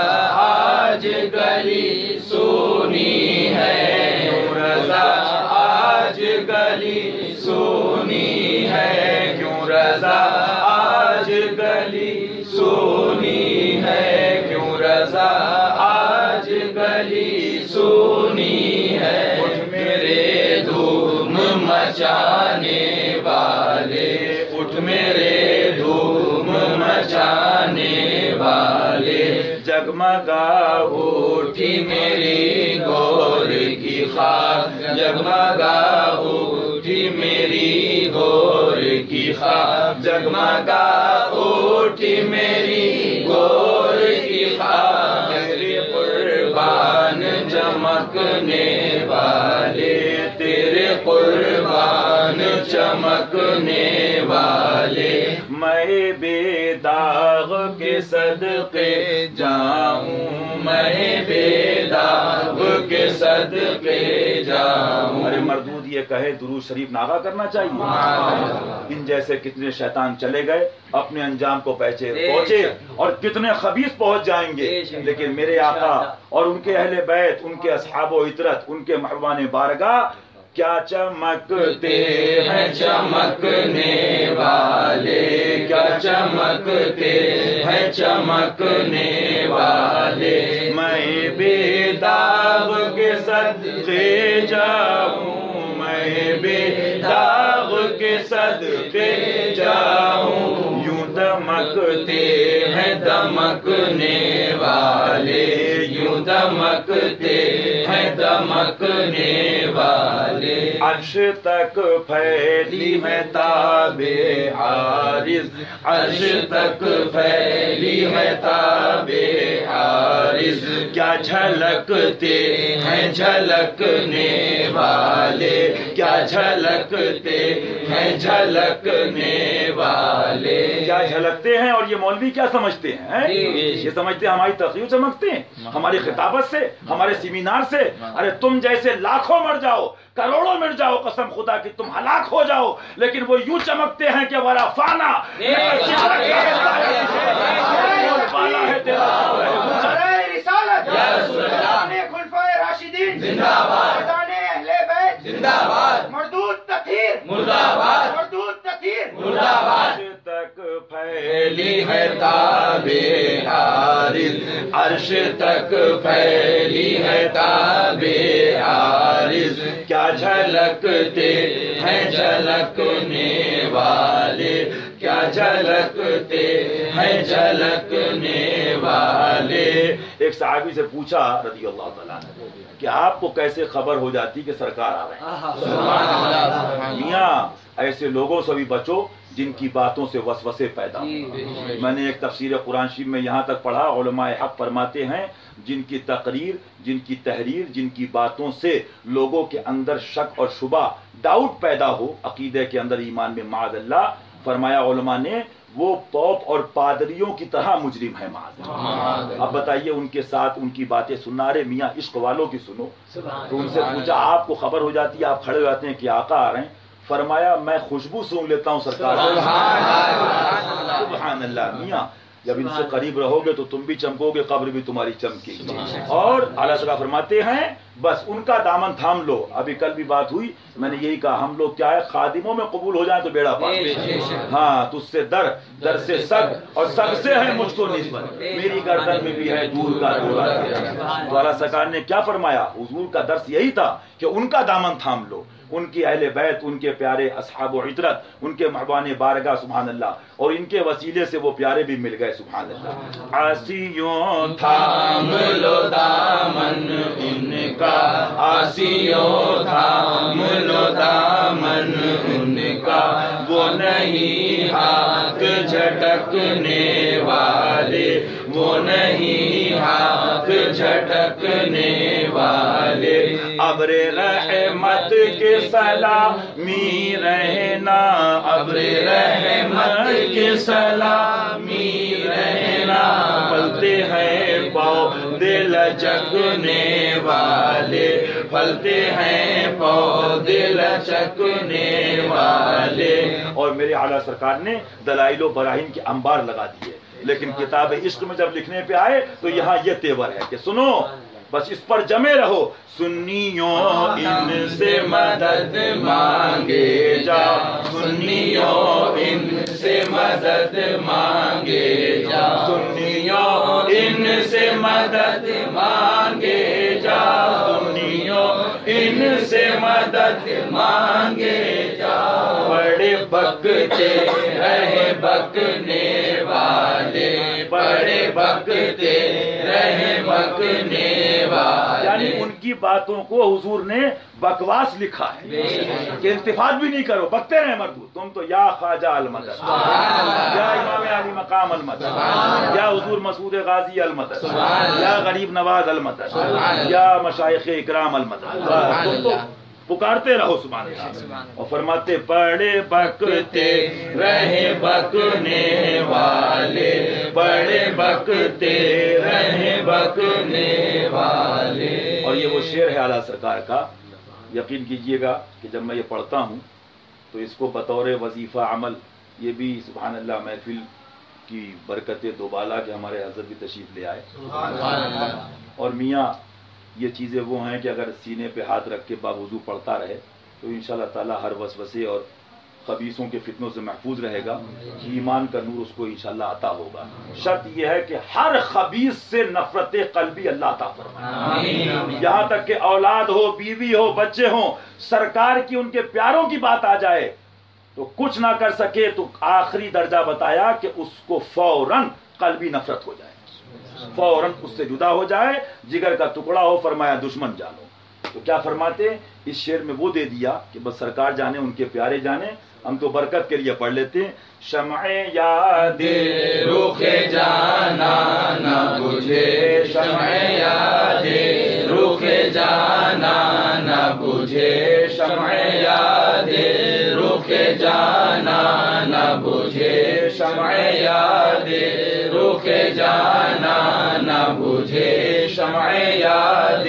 [SPEAKER 1] آج گلی سونی ہے، کیوں رضا آج گلی سونی ہے، کیوں رضا آج گلی سونی ہے، کیوں رضا آج گلی سونی ہے. اٹھ میرے دھوم مچانے والے، اٹھ میرے دھوم مچانے والے، جگمگا اٹھی میری گور کی خاک، جگمگا اٹھی میری گور کی خاک، جگمگا اٹھی میری گور کی خاک. تیرے قربان چمکنے والے، تیرے قربان چمکنے والے، میں بے داغ کے صدقے جاؤں، میں بے داغ کے صدقے جاؤں. ارے مردود یہ کہے درود شریف ناغا کرنا چاہیے. ان جیسے کتنے شیطان چلے گئے، اپنے انجام کو پہنچے، اور کتنے خبیث پہنچ جائیں گے، لیکن میرے آقا اور ان کے اہل بیت، ان کے اصحاب و عطرت، ان کے محبوبان بارگاہ کیا چمکتے ہیں چمکنے والے، کیا چمکتے ہیں چمکنے والے. میں بے داغ کے صدقے جاؤں، میں بے داغ کے صدقے جاؤں. یوں دمکتے ہیں دمکنے والے، یوں دمکتے ہیں دمکنے والے. عرش تک پھیلی ہے تاب عارض، عرش تک پھیلی ہے تاب عارض. کیا جھلکتے ہیں جھلکنے والے، کیا جھلکتے ہیں جھلکنے والے. کیا جھلکتے ہیں، اور یہ مولوی کیا سمجھتے ہیں؟ یہ سمجھتے ہیں ہماری تقریر چمکتے ہیں ہماری خطابت سے، ہمارے سیمینار سے. ارے تم جیسے لاکھوں مر جاؤ، کروڑوں مر جاؤ، قسم خدا کی تم ہلاک ہو جاؤ، لیکن وہ یوں چمکتے ہیں کہ ورا فانا
[SPEAKER 2] زندہ باد، اہل بیت زندہ باد، مردود تطہیر مردہ باد، مردود تطہیر مردہ باد.
[SPEAKER 1] تک پھیلی ہے تاب عارض، عرش تک پھیلی ہے تاب عارض. کیا جھلکتے ہیں جھلکنے والے، کیا جھلکتے ہیں جھلکنے والے. ایک صحابی سے پوچھا رضی اللہ تعالیٰ عنہ کہ آپ کو کیسے خبر ہو جاتی کہ سرکار آ رہے ہیں؟ میاں ایسے لوگوں سے بھی بچو جن کی باتوں سے وسوسے پیدا ہو. میں نے ایک تفسیر قرآن شریف میں یہاں تک پڑھا، علماء حق فرماتے ہیں جن کی تقریر، جن کی تحریر، جن کی باتوں سے لوگوں کے اندر شک اور شبہ، ڈاؤٹ پیدا ہو عقیدے کے اندر، ایمان میں، معاذ اللہ، فرمایا علماء نے وہ پوپ اور پادریوں کی طرح مجرم ہے معاذ۔ اب بتائیے ان کے ساتھ ان کی باتیں سننا، ارے میاں عشق والوں کی سنو، تو ان سے پوچھا آپ کو خبر ہو جاتی ہے، آپ کھڑے ہو جاتے ہیں کہ آقا آ رہے ہیں، فرمایا میں خوشبو سونگ لیتا ہوں سرکار، سبحان اللہ۔ میاں جب ان سے قریب رہو گے تو تم بھی چمکو گے، قبر بھی تمہاری چمکے گی۔ اور اعلیٰ سرکار فرماتے ہیں بس ان کا دامن تھام لو۔ ابھی کل بھی بات ہوئی، میں نے یہی کہا ہم لوگ کیا ہے، خادموں میں قبول ہو جائیں تو بیڑا پار۔ ہاں تجھ سے در سے سگ، اور سگ سے ہے مجھ کو نسبت، میری گردن میں بھی ہے دور کا دورہ۔ تو اعلیٰ سرکار نے کیا فرمایا، حضور کا درس یہی تھا کہ ان کا دامن تھام لو، ان کی اہل بیت، ان کے پیارے اصحاب و عطرت، ان کے محبان بارگاہ، سبحان اللہ، اور ان کے وسیلے سے وہ پیارے بھی مل گئے، سبحان اللہ۔ آسیوں تھام لو دامن ان کا، آسیوں تھام لو دامن ان کا، وہ نہیں ہاتھ جھٹکنے والے، وہ نہیں ہاتھ جھٹکنے والے، ابر رحمت کے سلامی رہنا، ابر رحمت کے سلامی رہنا، پھلتے ہیں پودے لچکنے والے، پھلتے ہیں پودے لچکنے والے۔ اور میرے اعلیٰ سرکار نے دلائل و براہین کے انبار لگا دیے، لیکن کتاب عشق میں جب لکھنے پہ آئے تو یہاں یہ تیور ہے کہ سنو بس اس پر جمے رہو، سنیوں ان سے مدد مانگے جا، سنیوں ان سے مدد مانگے جا، سنیوں ان سے مدد مانگے جا، سنیوں ان سے مدد مانگے جا، بڑے بکتے رہے بکنے والے، بڑے بکتے رہے بکنے والے، یعنی ان کی باتوں کو حضور نے بکواس لکھا ہے کہ التفات بھی نہیں کرو، بکتے رہے مردود، تم تو یا خواجہ المدد، یا امام علی مقام المدد، یا حضور مسعود غازی المدد، یا غریب نواز المدد، یا مشایخ اکرام المدد، تم تو پکارتے رہو، سبحان اللہ۔ اور فرماتے بڑے بکتے رہے بکنے والے، بڑے بکتے رہے بکنے والے۔ اور یہ وہ شعر ہے اعلیٰ سرکار کا، یقین کیجئے گا کہ جب میں یہ پڑھتا ہوں تو اس کو بطور وظیفہ عمل، یہ بھی سبحان اللہ محفل کی برکت دوبالا کہ ہمارے حضرت بھی تشریف لے آئے، اور میاں یہ چیزیں وہ ہیں کہ اگر سینے پہ ہاتھ رکھ کے باوضو پڑھتا رہے تو انشاءاللہ تعالی ہر وسوسے اور خبیثوں کے فتنوں سے محفوظ رہے گا، ایمان کا نور اس کو انشاءاللہ عطا ہوگا۔ شرط یہ ہے کہ ہر خبیث سے نفرت قلبی اللہ عطا فرمائے، یہاں تک کہ اولاد ہو، بیوی ہو، بچے ہوں، سرکار کی ان کے پیاروں کی بات آ جائے تو کچھ نہ کر سکے تو آخری درجہ بتایا کہ اس کو فوراً قلبی نفرت ہو جائے، فوراً اس سے جدا ہو جائے، جگر کا ٹکڑا ہو، فرمایا دشمن جانو۔ تو کیا فرماتے اس شعر میں وہ دے دیا کہ بس سرکار جانے، ان کے پیارے جانے، ہم تو برکت کے لیے پڑھ لیتے ہیں، شمع یاد رخ جانا نہ بجھے، شمع یاد رخ جانا نہ بجھے، شمع یاد رخ جانا نہ بجھے، شمع یاد رخ جانا نہ بجھے، شمع یاد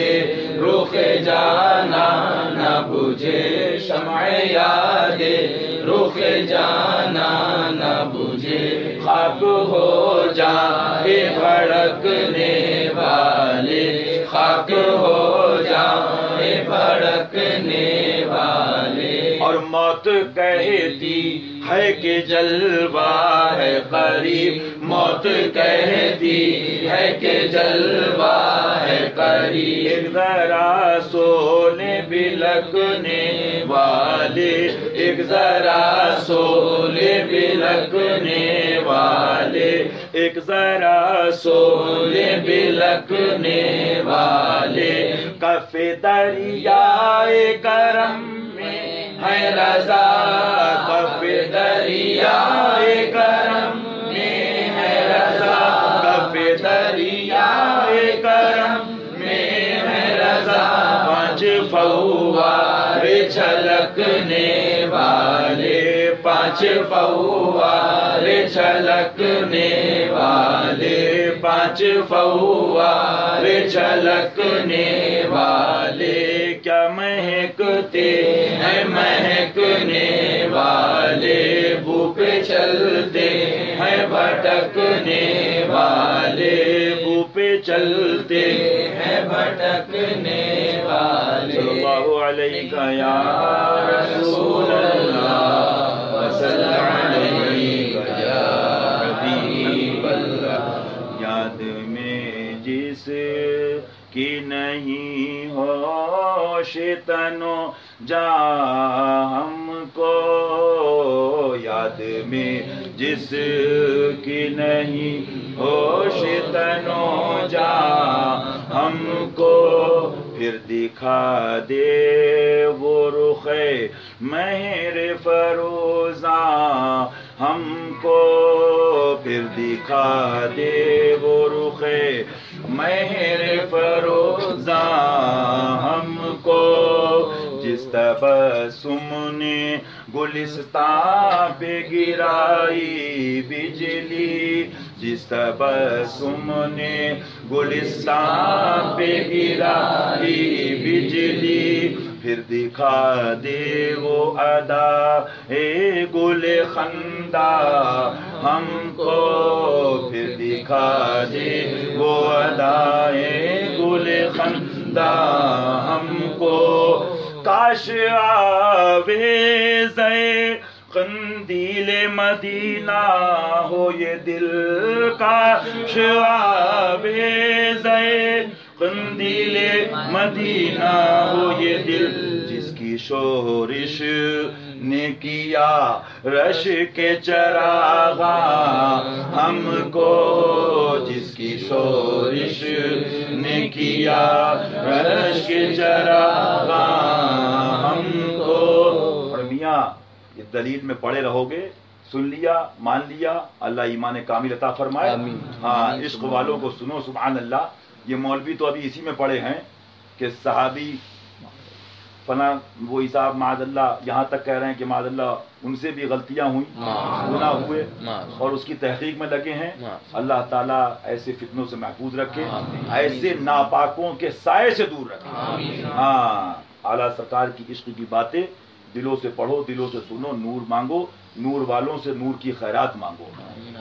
[SPEAKER 1] رخ جانا نہ بجھے، شمع یاد رخ جانا نہ بجھے، خاک ہو جائے بھڑکنے والے، خاک ہو جائے بھڑکنے والے، اور موت کہتی ہے کہ جلوہ ہے قریب، موت کہتی ہے کہ جلوہ ہے قریب، ایک ذرا سونے بلکنے والے، ایک ذرا سونے بلکنے والے، ایک ذرا سونے بلکنے والے، کف دریائے کرم میں ہے رضا، کف دریائے کرم میں ہے رضا، کف دریائے کرم میں ہے رضا، پانچ فوار چھلکنے والے، پانچ پانچ فوارے چھلکنے والے، پانچ فوارے چھلکنے والے، کیا مہکتے ہیں مہکنے والے، بو پہ چلتے ہیں بھٹکنے والے، بو پہ چلتے ہیں بھٹکنے والے۔ صلی اللہ علیہ یا رسول اللہ وصلی علیہ یا حبیب اللہ، یاد میں جس کی نہیں ہوش تنو جا ہم کو، یاد میں جس کی نہیں ہوش تنو جا ہم کو، پھر دکھا دے وہ رخ مہر فروزاں ہم کو، پھر دکھا دے وہ رخ مہر فروزاں ہم کو، جس تبسم نے گلستان پہ گرائی بجلی، جس تبسم نے گلستان پہ گرائی بجلی، پھر دکھا دے وہ ادا اے گل خندہ ہم کو، پھر دکھا دے وہ ادا اے گل خندہ ہم کو، کاش آویز قندیل مدینہ ہو یہ دل، کاش آویز قندیل مدینہ ہو یہ دل، جس کی شورش نے کیا رش کے چراغاں ہم کو، جس کی شورش نے کیا رش کے چراغاں ہم کو۔ اور میاں یہ دلیل میں پڑے رہو گے، سن لیا مان لیا، اللہ ایمان کامل عطا فرمائے۔ ہاں عشق والوں کو سنو، سبحان اللہ۔ یہ مولوی تو ابھی اسی میں پڑے ہیں کہ صحابی فنا وہی صاحب معاذ اللہ یہاں تک کہہ رہے ہیں کہ معاذ اللہ ان سے بھی غلطیاں ہوئیں، گناہ ہوئے، اور اس کی تحقیق میں لگے ہیں۔ اللہ تعالیٰ ایسے فتنوں سے محفوظ رکھے، ایسے ناپاکوں کے سائے سے دور رکھے۔ ہاں اعلیٰ سرکار کی عشق کی باتیں دلوں سے پڑھو، دلوں سے سنو، نور مانگو، نور والوں سے نور کی خیرات مانگو۔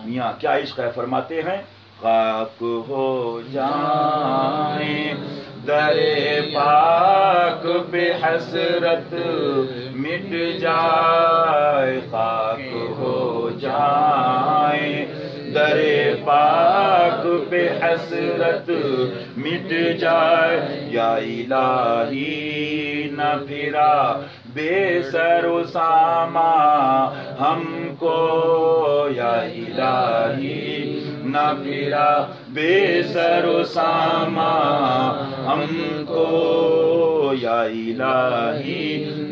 [SPEAKER 1] میاں کیا عشق ہے، فرماتے ہیں خاک ہو جائیں در پاک پہ حسرت مٹ جائے، خاک ہو جائیں در پاک پہ حسرت مٹ جائے، یا الہی نہ پھرا بے سر و ساما ہم کو، یا الہی نہ پھرا بے سر و ساما ہم کو، یا الہی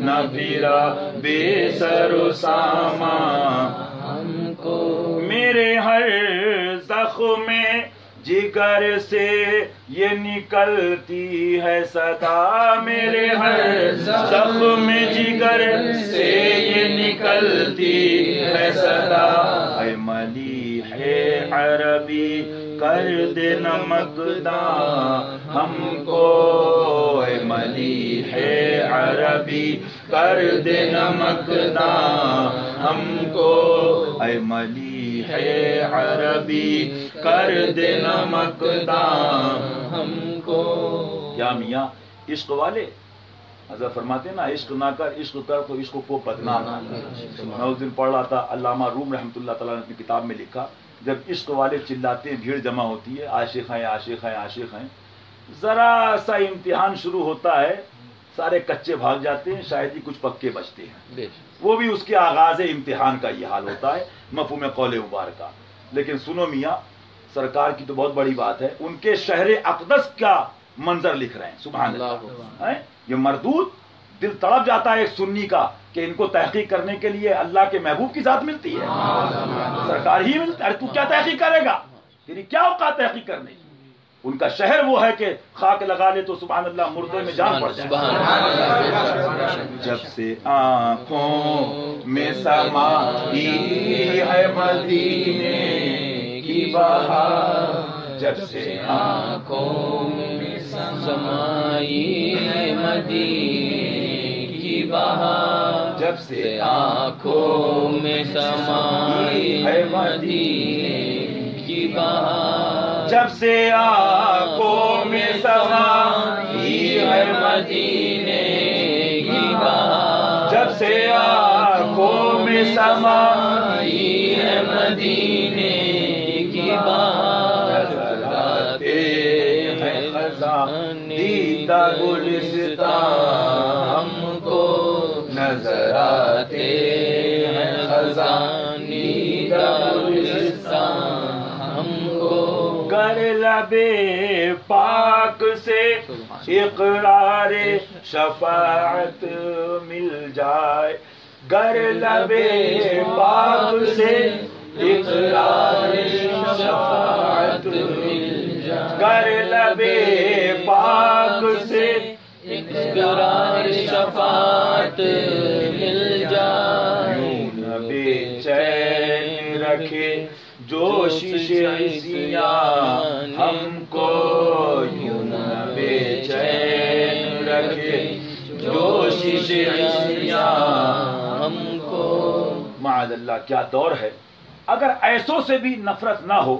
[SPEAKER 1] نہ پھرا بے سر و ساما ہم کو، میرے ہر زخم جگر سے یہ نکلتی ہے صدا، میرے ہر زخم جگر سے یہ نکلتی ہے صدا، اے ملیح عربی کر دے نمکداں ہم کو، اے ملیح عربی کر دے نمکداں ہم کو، اے ملیح عربی کر دے نمکداں ہم کو۔ کیا میاں عشق والے حضرت فرماتے ہیں نا، عشق نہ کر عشق کر تو عشق کو بدنام نہ کر۔ میں اس دن پڑھ رہا تھا، علامہ روم رحمۃ اللہ تعالیٰ نے اپنی کتاب میں لکھا، جب عشق والے چلاتے ہیں بھیڑ جمع ہوتی ہے، عاشق ہیں عاشق ہیں عاشق ہیں، ذرا سا امتحان شروع ہوتا ہے سارے کچے بھاگ جاتے ہیں، شاید ہی کچھ پکے بچتے ہیں، وہ بھی اس کے آغاز امتحان کا یہ حال ہوتا ہے، مفہوم قول مبارکہ۔ لیکن سنو میاں، سرکار کی تو بہت بڑی بات ہے، ان کے شہر اقدس کا منظر لکھ رہے ہیں، سبحان اللہ۔ یہ مردود دل تڑپ جاتا ہے ایک سنی کا کہ ان کو تحقیق کرنے کے لیے اللہ کے محبوب کی ذات ملتی ہے، سرکار ہی ملتا ہے، تو کیا تحقیق کرے گا، تیری کیا اوقات تحقیق کرنے کی؟ ان کا شہر وہ ہے کہ خاک لگا لے تو سبحان اللہ مردے میں جان پڑ جائے. جب سے آنکھوں میں سمائی ہے مدینے کی بہار، جب سے
[SPEAKER 3] آنکھوں میں سمائی ہے مدینے کی بہار،
[SPEAKER 1] جب سے
[SPEAKER 3] آنکھوں میں سمائی ہے مدینے کی بہار،
[SPEAKER 1] جب سے آنکھوں میں سمائی ہے
[SPEAKER 3] مدینے کی بہار،
[SPEAKER 1] جب سے آنکھوں میں سمائی
[SPEAKER 3] ہے مدینے کی بہار،
[SPEAKER 1] آتے ہیں خزاں دیدہ گلستان،
[SPEAKER 3] ہم کو
[SPEAKER 1] نظر آتے
[SPEAKER 3] ہیں خزاں دیدہ گلستان، ہم کو
[SPEAKER 1] گر لبے پاک سے اقرار شفاعت مل جائے، گر لبے پاک سے اقرار شفاعت مل جائے، گر لبے پاک سے
[SPEAKER 3] اقرار شفاعت مل جائے،
[SPEAKER 1] یوں نہ بے چین رکھے جوشش عیسیاں ہم کو، یوں نہ بے چین رکھے جوشش عیسیاں
[SPEAKER 3] ہم کو.
[SPEAKER 1] معاذ اللہ کیا دور ہے. اگر ایسوں سے بھی نفرت نہ ہو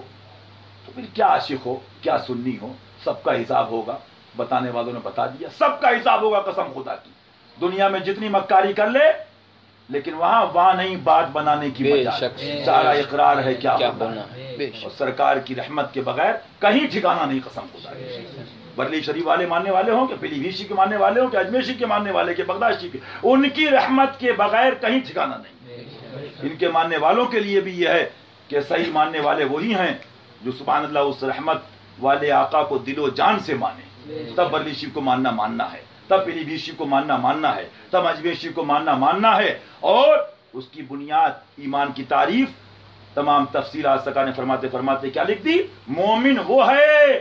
[SPEAKER 1] تو پھر کیا عاشق ہو، کیا سنی ہو. سب کا حساب ہوگا، بتانے والوں نے بتا دیا، سب کا حساب ہوگا قسم خدا کی. دنیا میں جتنی مکاری کر لے لیکن وہاں نہیں بات بنانے کی مجال، سارا اقرار ہے کیا ہونا ہے. اور سرکار کی رحمت کے بغیر کہیں ٹھکانہ نہیں قسم خدا کی. برلی شریف والے ماننے والے ہوں کہ پیلی بھیت کے ماننے والے ہوں کہ اجمیر کے ماننے والے کہ بغداد کے، ان کی رحمت کے بغیر کہیں ٹھکانہ نہیں. ان کے ماننے والوں کے لیے بھی یہ ہے کہ صحیح ماننے والے وہی ہیں جو سبحان اللہ اس رحمت والے آقا کو دل و جان سے مانے. تب برلی شریف کو ماننا ہے، تب پیلی بھیت شریف کو ماننا ہے، تب اجمیر شریف کو ماننا ہے. اور اس کی بنیاد ایمان کی تعریف تمام تفصیلات سرکار نے فرماتے کیا لکھ دی؟ مومن وہ ہے،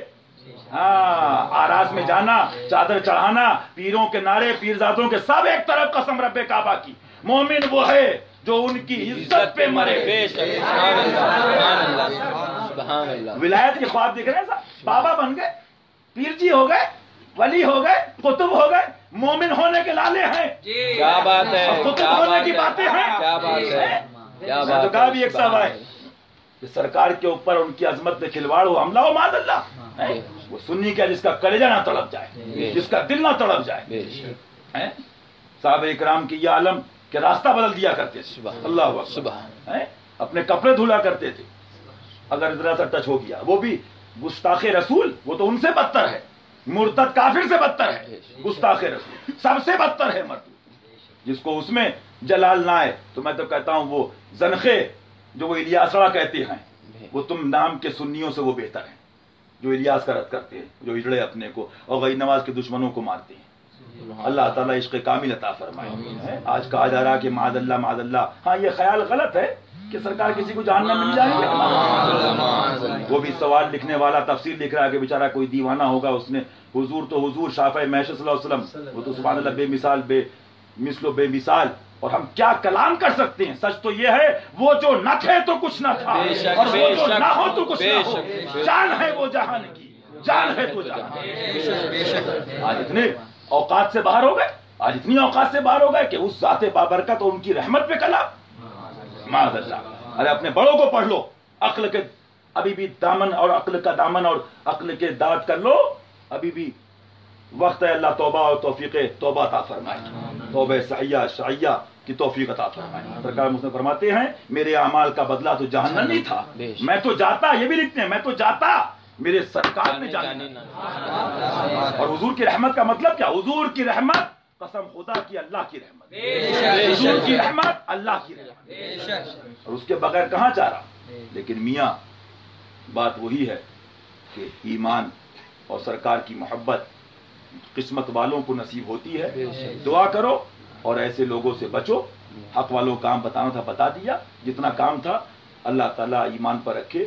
[SPEAKER 1] ہاں آراز میں جانا، چادر چڑھانا، پیروں کے نعرے، پیرزادوں کے سب ایک طرف، قسم رب کعبہ کی. مومن وہ ہے جو ان کی عزت پہ مرے. ولایت کے خواب دیکھ رہے ہیں صاحب، بابا بن گئے، پیر جی ہو گئے، ولی ہو گئے، قطب ہو گئے، مومن ہونے کے لالے ہیں.
[SPEAKER 3] کیا بات ہے،
[SPEAKER 1] قطب ہونے کی باتیں ہیں.
[SPEAKER 3] کیا بات ہے، کیا
[SPEAKER 1] میں تو کہا بھی ایک صاحب آئے کہ سرکار کے اوپر ان کی عظمت پہ کھلواڑ ہو، حملہ ہو معاذ اللہ. وہ سنی کیا جس کا کلیجہ نہ تڑپ جائے، جس کا دل نہ تڑپ جائے. صحابہ اکرام کی یہ عالم کہ راستہ بدل دیا کرتے تھے. اللہ اکبر. اپنے کپڑے دھلا کرتے تھے اگر ذرا سا ٹچ ہو گیا. وہ بھی گستاخ رسول، وہ تو ان سے بدتر ہے، مرتد کافر سے بدتر ہے. گستاخ رسول سب سے بدتر ہے مردود. جس کو اس میں جلال نہ آئے تو میں تو کہتا ہوں وہ زنخے جو وہ الیاسڑا کہتے ہیں، وہ تم نام کے سنیوں سے وہ بہتر ہیں جو الیاس کا رد کرتے ہیں، جو اجڑے اپنے کو اور غیر نواز کے دشمنوں کو مارتے ہیں. اللہ تعالیٰ عشق کامل عطا فرمائے. آج کہا جا رہا کہ معاذ اللہ. ہاں یہ خیال غلط ہے کہ سرکار کسی کو جہنم میں مل جائیں گے. وہ بھی سوال لکھنے والا تفسیر لکھ رہا ہے کہ بیچارہ کوئی دیوانہ ہوگا، اس نے حضور تو حضور شافع محشر صلی اللہ علیہ وسلم، وہ تو سبحان اللہ بے مثال، بے مثل و بے مثال. اور ہم کیا کلام کر سکتے ہیں. سچ تو یہ ہے وہ جو نہ تھے تو کچھ نہ تھا، اور وہ جو نہ ہو تو کچھ نہ ہو. جان ہے وہ جہان کی، جان ہے تو جہان. آج اتنے اوقات سے باہر ہو گئے، آج اتنی اوقات سے باہر ہو گئے کہ اس ذات بابرکت اور ان کی رحمت پہ کلام. معاذ اللہ. ارے اپنے بڑوں کو پڑھ لو، عقل کے ابھی بھی دامن اور عقل کا دامن اور عقل کے داد کر لو، ابھی بھی وقت ہے. اللہ توبہ اور توفیق توبہ عطا فرمائے، توبہ صحیحہ شرعیہ کی توفیق عطا فرمائے. سرکار مسلم فرماتے ہیں میرے اعمال کا بدلہ تو جہنم نہیں تھا، میں تو جاتا، یہ بھی لکھتے ہیں میں تو جاتا، میرے سرکار نے جانے. اور حضور کی رحمت کا مطلب کیا؟ حضور کی رحمت قسم خدا کی اللہ کی رحمت، حضور کی رحمت اللہ کی رحمت، اور اس کے بغیر کہاں جا رہا. لیکن میاں بات وہی ہے کہ ایمان اور سرکار کی محبت قسمت والوں کو نصیب ہوتی ہے. دعا کرو اور ایسے لوگوں سے بچو. حق والوں کام بتانا تھا بتا دیا، جتنا کام تھا اللہ تعالیٰ ایمان پر رکھے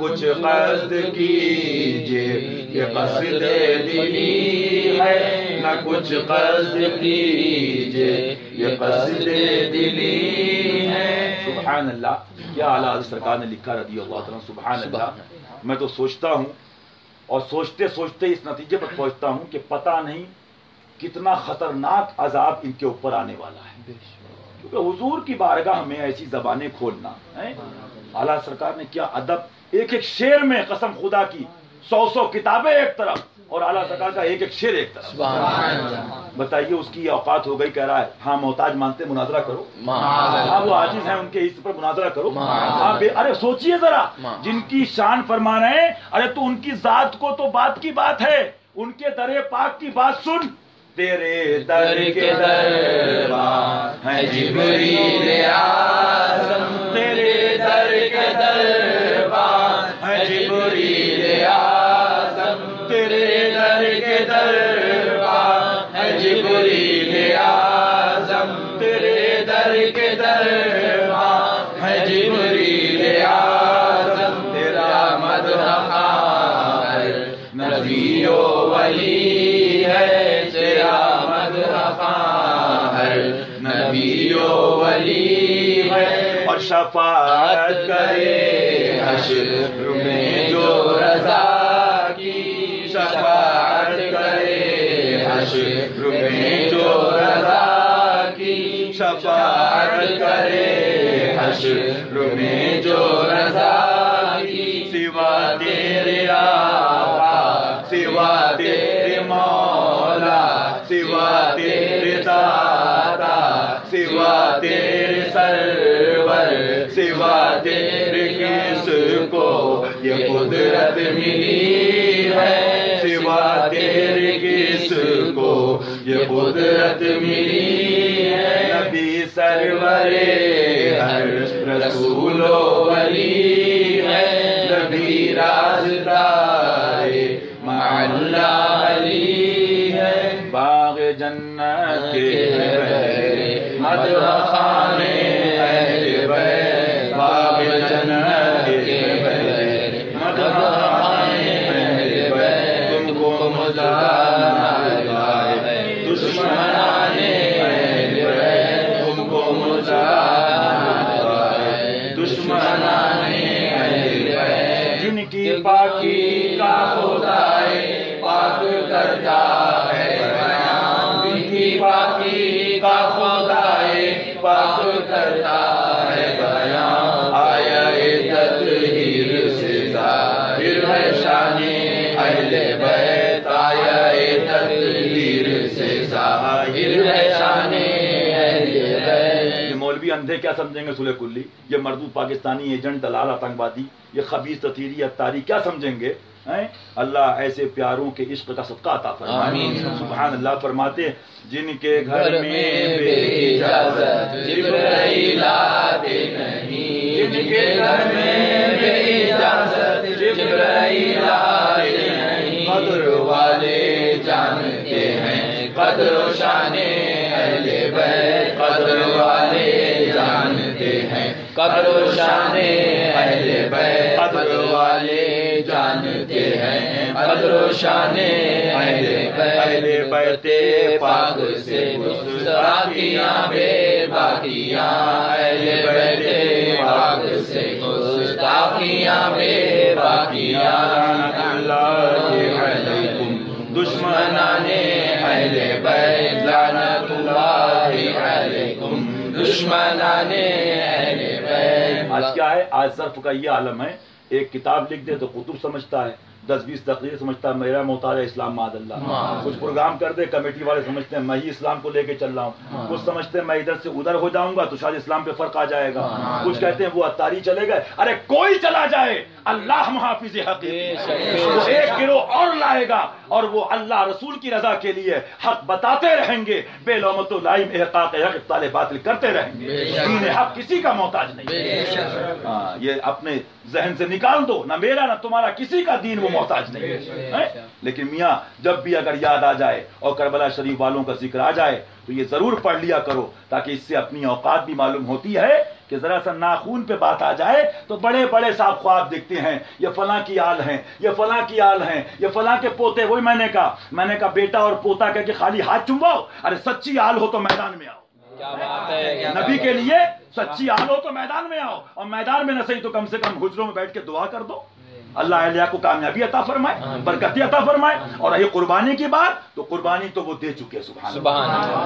[SPEAKER 1] کچھ قصد کیجے یہ قصد دلی ہے، نہ کچھ قصد کیجے یہ قصد دلی ہے۔ سبحان اللہ، کیا اعلیٰ حضرت سرکار نے لکھا رضی اللہ تعالیٰ، سبحان اللہ۔ میں تو سوچتا ہوں اور سوچتے سوچتے اس نتیجے پر پہنچتا ہوں کہ پتہ نہیں کتنا خطرناک عذاب ان کے اوپر آنے والا ہے، کیونکہ حضور کی بارگاہ میں ایسی زبانیں کھولنا ہے۔ اعلیٰ سرکار نے کیا ادب، ایک ایک شعر میں قسم خدا کی 100 کتابیں ایک طرف اور اعلیٰ سرکار کا ایک ایک شعر ایک طرف۔ بتائیے اس کی اوقات ہو گئی، کہہ رہا ہے ہاں محتاج مانتے مناظرہ کرو، ہاں وہ عاجز ہیں ان کے اس پر مناظرہ کرو۔ ارے سوچئے ذرا، جن کی شان فرما رہے ہیں، ارے تو ان کی ذات کو تو بات کی بات ہے، ان کے در پاک کی بات سن۔ تیرے در کے دربان ہے جبریل اعظم، تیرے در کے دربان ہے جبریل اعظم، تیرے در کے دربان ہے جبریل اعظم، تیرے در کے دربان ہے جبریل اعظم، تیرا مدح ہر نبی و ولی ہے، نبی و ولی ہے، اور شفاعت کرے حشر میں جو رضا کی، شفاعت کرے حشر میں جو رضا کی، شفاعت کرے حشر میں جو رضا کی، سوا تیرے آقا، سوا تیرے مولا، سوا تیرے داتا، سوا تیرے سرور، سوا تیرے کس کو یہ قدرت ملی ہے، سوا تیرے کس کو یہ قدرت ملی ہے، نبی سرور ہر رسول و ولی ہے، نبی رازدار مع اللہ علی ہے، باغ جنت کے مدح خانے اہل بیت، باغ جنت کے مدح خانے اہل بیت، تم کو مزاح لائے دشمنان اہل بیت، تم کو مزاح لائے دشمنان اہل بیت، جن کی پاکی کا خدائے پاک کرتا ہے بیان، جن کی پاکی کا خدائے پاک کرتا ہے بیان، آیا تطہیر سے ظاہر ہے شان اہل بیت، آیا تطہیر سے ظاہر ہے شان اہل بیت۔ یہ مولوی اندھے کیا سمجھیں گے سلح کلی، یہ مردود پاکستانی ایجنٹ دلال آتنکوادی، یہ خبیث تطہیری اتاری کیا سمجھیں گے؟ اللہ ایسے پیاروں کے عشق کا صدقہ عطا فرمائے۔ سبحان اللہ۔ فرماتے جن کے گھر میں بے اجازت جبرائیل آتے نہیں، جن کے گھر میں بے اجازت جبرائیل آتے نہیں، قدر والے جانتے ہیں قدر و شان اہل بیت، قدر والے جانتے ہیں قدر و شان اہل بیت، قدر والے جانتے ہیں قدر و شان اہل بیت، اہل بیت پاک سے گستاخیاں بے باقیاں، اہل بیت پاک سے گستاخیاں بے باقیاں، اللہ علیکم دشمنان اہل بیت، لعنت اللہ علیکم دشمنان اہل بیت۔ آج کیا ہے؟ آج صرف کا یہ عالم ہے، ایک کتاب لکھ دے تو قطب سمجھتا ہے، 10-20 تقریر سمجھتا ہے میرا محتاج ہے اسلام معاذ اللہ، کچھ پروگرام کر دے کمیٹی والے سمجھتے ہیں میں ہی اسلام کو لے کے چل رہا ہوں، کچھ سمجھتے ہیں میں ادھر سے ادھر ہو جاؤں گا تو شاید اسلام پہ فرق آ جائے گا، کچھ کہتے ہیں وہ اتاری چلے گئے، ارے کوئی چلا جائے اللہ محافظ حقیقی، وہ ایک گروہ اور لائے گا اور وہ اللہ رسول کی رضا کے لیے حق بتاتے رہیں گے، بے لومت و لائم احقاق حق ابطال باطل کرتے رہیں گے، دین حق کسی کا محتاج نہیں۔ یہ اپنے ذہن سے نکال دو، نہ میرا نہ تمہارا کسی کا دین وہ محتاج نہیں ہے۔ لیکن میاں جب بھی اگر یاد آ جائے اور کربلا شریف والوں کا ذکر آ جائے تو یہ ضرور پڑھ لیا کرو، تاکہ اس سے اپنی اوقات بھی معلوم ہوتی ہے کہ ذرا سا ناخون پہ بات آ جائے تو بڑے بڑے صاحب خواب دیکھتے ہیں، یہ فلاں کی آل ہیں، یہ فلاں کی آل ہیں، یہ فلاں کے پوتے. وہی میں نے کہا بیٹا اور پوتا کہہ کے خالی ہاتھ چمواؤ، ارے سچی آل ہو تو میدان میں آؤ.
[SPEAKER 3] کیا بات ہے.
[SPEAKER 1] نبی کے لیے سچی آل ہو تو میدان میں آؤ، اور میدان میں نہ صحیح تو کم سے کم حجروں میں بیٹھ کے دعا کر دو. اللہ اہلیہ کو کامیابی عطا فرمائے، برکتی عطا فرمائے. اور رہی قربانی کی بات تو قربانی تو وہ دے چکے. سبحان اللہ.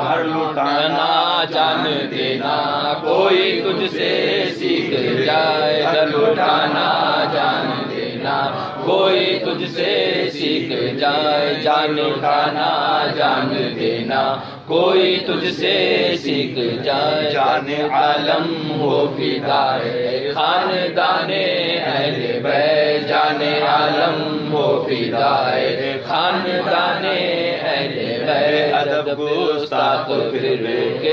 [SPEAKER 1] ہر
[SPEAKER 3] لٹانا جان دینا کوئی تجھ سے سیکھ جائے، در لٹانا جان دینا کوئی تجھ سے سیکھ جائے، جان لٹانا جان دینا کوئی تجھ سے سیکھ جائے. جان عالم ہو فدائے خاندان اہل بیت، جان عالم ہو فدائے خاندان اہل بیت. ادب گستاخ پھر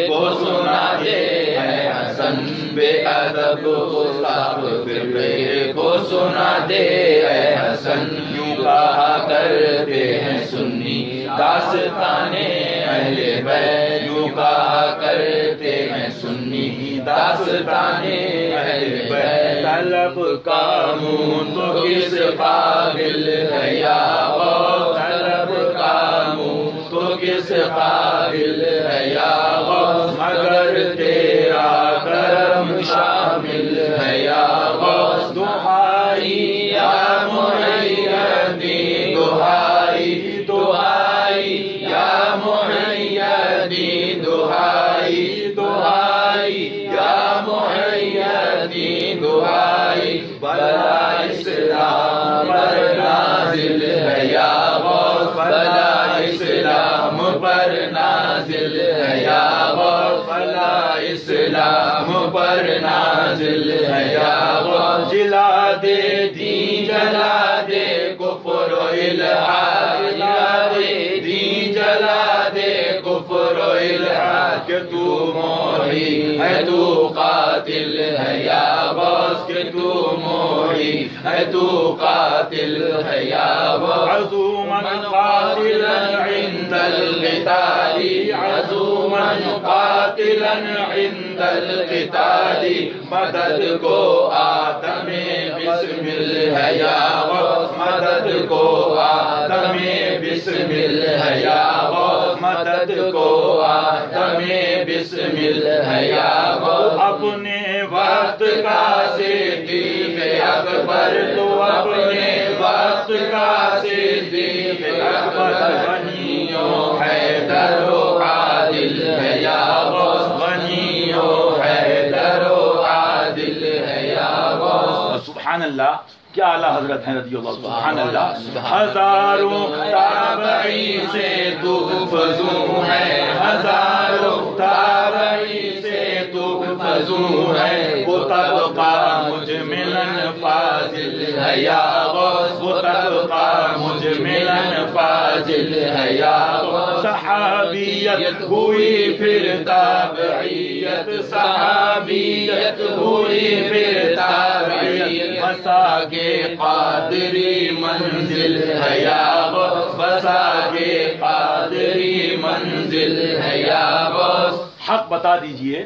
[SPEAKER 3] کو سنا دے اے حسن، بے ادب گستاخ پھر کو سنا دے اے حسن. یوں کہا کرتے ہیں سنی داستان اہل بیت، یوں کہا کرتے ہیں سنی داستان اہل بیت. طلب کا منہ تو کس قابل ہے یا غوث، طلب کا منہ تو کس قابل ہے یا غوث، مگر تیرا کرم شامل ہے یا غوث. دعائی یا معیدی، دعائی دعائی یا معیدی، دعائی دعائی یا معیدی، دعائی. بلا اسلام پر نازل ہے یا غوث، بلا اسلام پر نازل ہے یا غوث، بلا اسلام پر نازل ہے یا غوث. جلا دے دین جلا دے کفر و الحاد، جلا دے دین جلا دے کفر و الحاد. کہ تو موحی ہے تو قاتل ہے یا غوث، کہ تو موحی ہے تو قاتل ہے یا غوث. عزوما قاتلا عند القتال، عزوما قاتلا عند القتال. مدد کو آدم بسمل ہے یا غوث، مدد کو آدم بسمل ہے یا غوث، مدد کو آدم بسمل ہے یا غوث. اپنے وقت کا صدیق اکبر، تو اپنے وقت کا صدیق اکبر. غنیوں حیدر و عادل ہے یا غوث، غنیوں حیدر و عادل ہے یا غوث. سبحان اللہ، کیا اعلیٰ حضرت ہیں رضی اللہ. سبحان اللہ. ہزاروں تابعی سے تو فزوں ہے، ہزاروں تابعی سے تو فزوں ہے. وہ طبقہ مجملاً فاضل ہے یا غوث، وہ طبقہ مجملاً فاضل ہے یا غوث. صحابیت ہوئی پھر تابعیت، صحابیت ہوئی پھر تابعیت. مساگے قادری منزل ہے یا غوث، مساگے قادری منزل ہے یا غوث. حق بتا دیجئے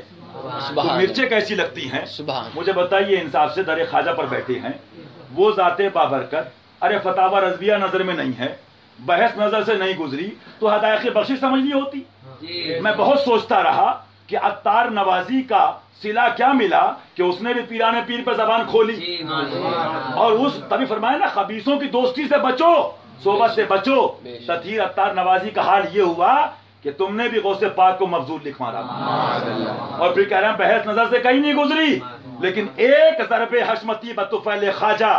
[SPEAKER 3] تو مرچیں کیسی لگتی ہیں؟ مجھے بتائیے انصاف سے. در خواجہ پر بیٹھے ہیں وہ ذات بابرکت. ارے فتاوی رضویہ نظر میں نہیں ہے، بحث نظر سے نہیں گزری تو حدائق بخشش سمجھ لی ہوتی. میں بہت سوچتا رہا کہ عطار نوازی کا صلہ کیا ملا کہ اس نے بھی پیرانے پیر پہ زبان کھولی. اور اس تبھی فرمایا نا خبیثوں کی دوستی سے بچو، صحبت سے بچو. تطہیر عطار نوازی کا حال یہ ہوا کہ تم نے بھی غوث پاک کو مفضول لکھ مارا. اور پھر کہہ رہے ہیں بحث نظر سے کہیں نہیں گزری، لیکن ایک ضرب حشمتی بطفیل خواجہ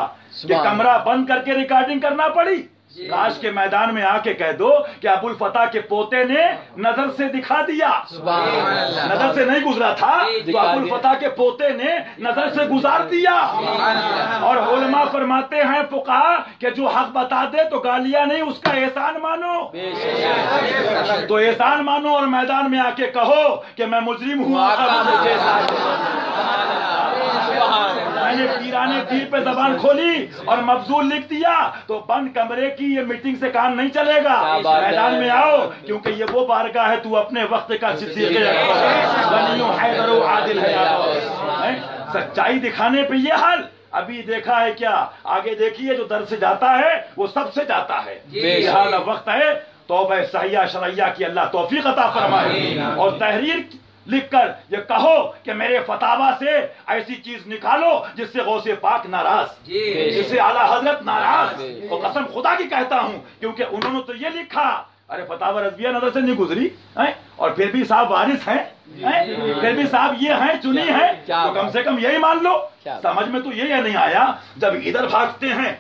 [SPEAKER 3] کہ کمرہ بند کر کے ریکارڈنگ کرنا پڑی. کاش کے میدان میں آ کے کہہ دو کہ ابو الفتح کے پوتے نے نظر سے دکھا دیا. نظر سے نہیں گزرا تھا تو ابو الفتح کے پوتے نے نظر سے گزار دیا. اور علماء فرماتے ہیں فقہا کہ جو حق بتا دے تو گالیاں نہیں، اس کا احسان مانو. تو احسان مانو اور میدان میں آ کے کہو کہ میں مجرم ہوں.
[SPEAKER 1] میں نے پیرانے پیر پہ زبان کھولی اور مفضول لکھ دیا تو بند کمرے کی یہ میٹنگ سے کام نہیں چلے گا. میدان میں آؤ کیونکہ یہ وہ بارگاہ ہے تو اپنے وقت کا صدیق اکبر غنی و حیدر و عادل ہے. سچائی دکھانے پہ یہ حال. ابھی دیکھا ہے کیا؟ آگے دیکھیے جو در سے جاتا ہے وہ سب سے جاتا ہے. لہذا وقت ہے توبہ صحیحہ شرعیہ کی اللہ توفیق عطا فرمائے. اور تحریر لکھ کر یہ کہو کہ میرے فتاوا سے ایسی چیز نکالو جس سے غوث پاک ناراض، جس سے اعلیٰ حضرت ناراض. اور قسم خدا کی کہتا ہوں کیونکہ انہوں نے تو یہ لکھا، ارے فتاوا رضویہ نظر سے نہیں گزری اور پھر بھی صاحب وارث ہیں، پھر بھی صاحب یہ ہیں چنی ہیں، تو کم سے کم یہی مان لو. سمجھ میں تو یہ نہیں آیا جب ادھر بھاگتے ہیں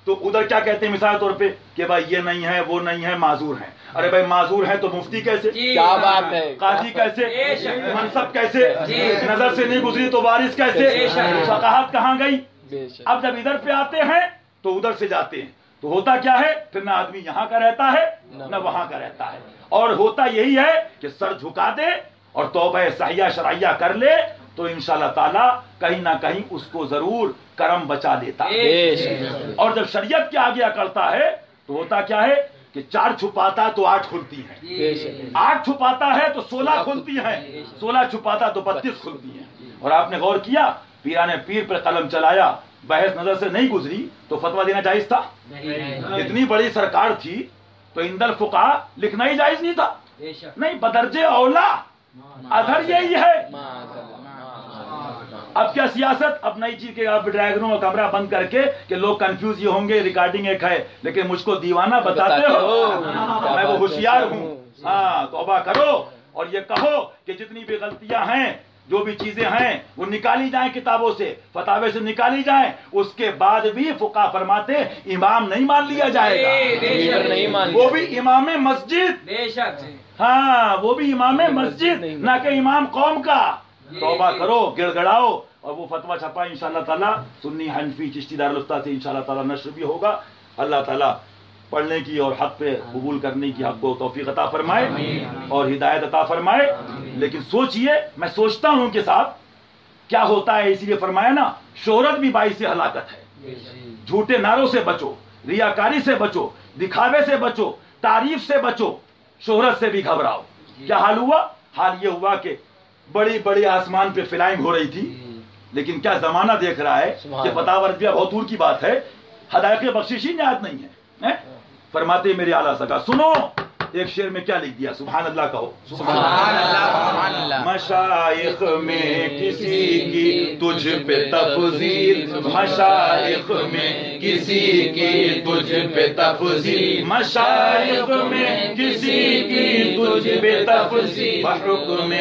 [SPEAKER 1] تو ادھر کیا کہتے ہیں مثال طور پہ کہ بھائی یہ نہیں ہے وہ نہیں ہے معذور ہیں. ارے بھائی معذور ہیں تو مفتی کیسے،
[SPEAKER 3] کیا بات ہے،
[SPEAKER 1] قاضی کیسے، منصب کیسے، نظر سے نہیں گزری تو وارث کیسے، فقاہت کہاں گئی. اب جب ادھر پہ آتے ہیں تو ادھر سے جاتے ہیں تو ہوتا کیا ہے پھر نہ آدمی یہاں کا رہتا ہے نہ وہاں کا رہتا ہے. اور ہوتا یہی ہے کہ سر جھکا دے اور توبہ صحیحہ شرعیہ کر لے تو انشاءاللہ تعالی کہیں نہ کہیں اس کو ضرور کرم بچا دیتا ہے. اور جب شریعت کے آگے کرتا ہے تو ہوتا کیا ہے کہ 4 چھپاتا تو 8 کھلتی ہیں، 8 چھپاتا ہے تو 16 کھلتی ہیں، 16 چھپاتا تو 32 کھلتی ہیں. اور آپ نے غور کیا پیرانے پیر پر قلم چلایا، بحث نظر سے نہیں گزری تو فتویٰ دینا جائز تھا؟ اتنی بڑی سرکار تھی تو عند الفقہاء لکھنا ہی جائز نہیں تھا؟ نہیں، بدرجہ اولا اظہر یہی ہے. اب کیا سیاست، اب نئی چیز کے آپ ڈرائنگ روم اور کمرہ بند کر کے کہ لوگ کنفیوز یہ ہوں گے ریکارڈنگ ایک ہے لیکن مجھ کو دیوانہ بتاتے ہو، میں وہ ہوشیار ہوں. ہاں توبہ کرو اور یہ کہو کہ جتنی بھی غلطیاں ہیں جو بھی چیزیں ہیں وہ نکالی جائیں کتابوں سے، فتاوے سے نکالی جائیں. اس کے بعد بھی فقہا فرماتے امام نہیں مان لیا جائے گا، وہ بھی امام مسجد. ہاں وہ بھی امام مسجد نہ کہ امام قوم کا. توبہ کرو، گڑ گڑاؤ اور وہ فتویٰ چھپا انشاءاللہ تعالیٰ سنی حنفی چشتی دارالفتہ سے انشاءاللہ تعالیٰ نشر بھی ہوگا. اللہ تعالیٰ پڑھنے کی اور حق پہ قبول کرنے کی حق کو توفیق عطا فرمائے اور ہدایت عطا فرمائے. لیکن سوچئے، میں سوچتا ہوں کہ صاحب کیا ہوتا ہے، اسی لیے فرمایا نا شہرت بھی باعث ہلاکت ہے. جھوٹے نعروں سے بچو، ریاکاری سے بچو، دکھاوے سے بچو، تعریف سے بچو، شہرت سے بھی گھبراؤ. کیا حال ہوا؟ حال یہ ہوا کہ بڑی بڑی آسمان پہ فلائنگ ہو رہی تھی لیکن کیا زمانہ دیکھ رہا ہے کہ فتاوی رضویہ بہت دور کی بات ہے، حدائق بخشش ہی یاد نہیں ہے. فرماتے میرے اعلیٰ سگا سنو ایک شعر میں کیا لکھ دیا، سبحان اللہ کہو.
[SPEAKER 3] سبحان اللہ.
[SPEAKER 1] مشائخ میں کسی کی تجھ پہ تفضیل، مشائخ میں کسی کی تجھ پہ تفضیل، مشائخ میں کسی کی تجھ پہ تفضیل، بحکم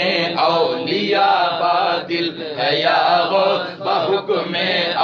[SPEAKER 1] اولیاء باطل ہے یا غوث، بحکم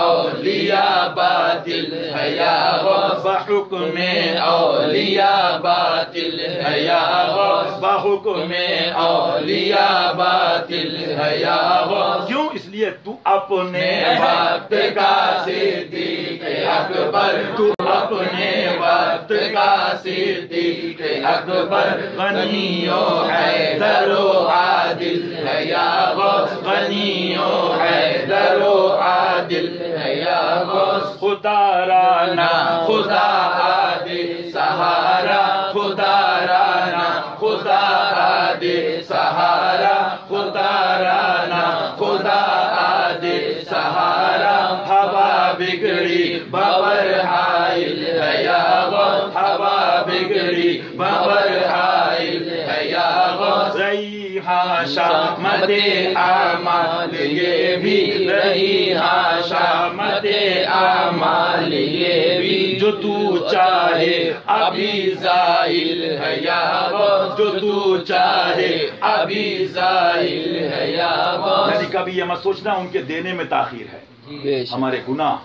[SPEAKER 1] اولیاء باطل ہے یا غوث، بحکم اولیاء باطل ہے یا غوث، بحکم اولیاء باطل ہے یا غوث. کیوں؟ اس لیے تو اپنے وقت کا صدیق اکبر، تو اپنے وقت کا صدیق اکبر، غنی و حیدر و عادل ہے یا غوث، غنی و حیدر و عادل ہے یا غوث. خدا رانا خدا عادل سہارا، خدا رانا خدا عادل سہارا، خدا رانا خدا عادل سہارا. ہوا بگڑی بابر حائل ہے یا غوث، ہوا بگڑی بابر حائل ہے یا غوث. ریحاں شامت اعمال یہ بھی، ریحاں شامت اعمال یہ بھی، جو تو چاہے ابھی زائل ہے یا غوث، جو تو چاہے ابھی زائل ہے یا غوث. یعنی کبھی یہ مت سوچنا ان کے دینے میں تاخیر ہے، ہمارے گناہ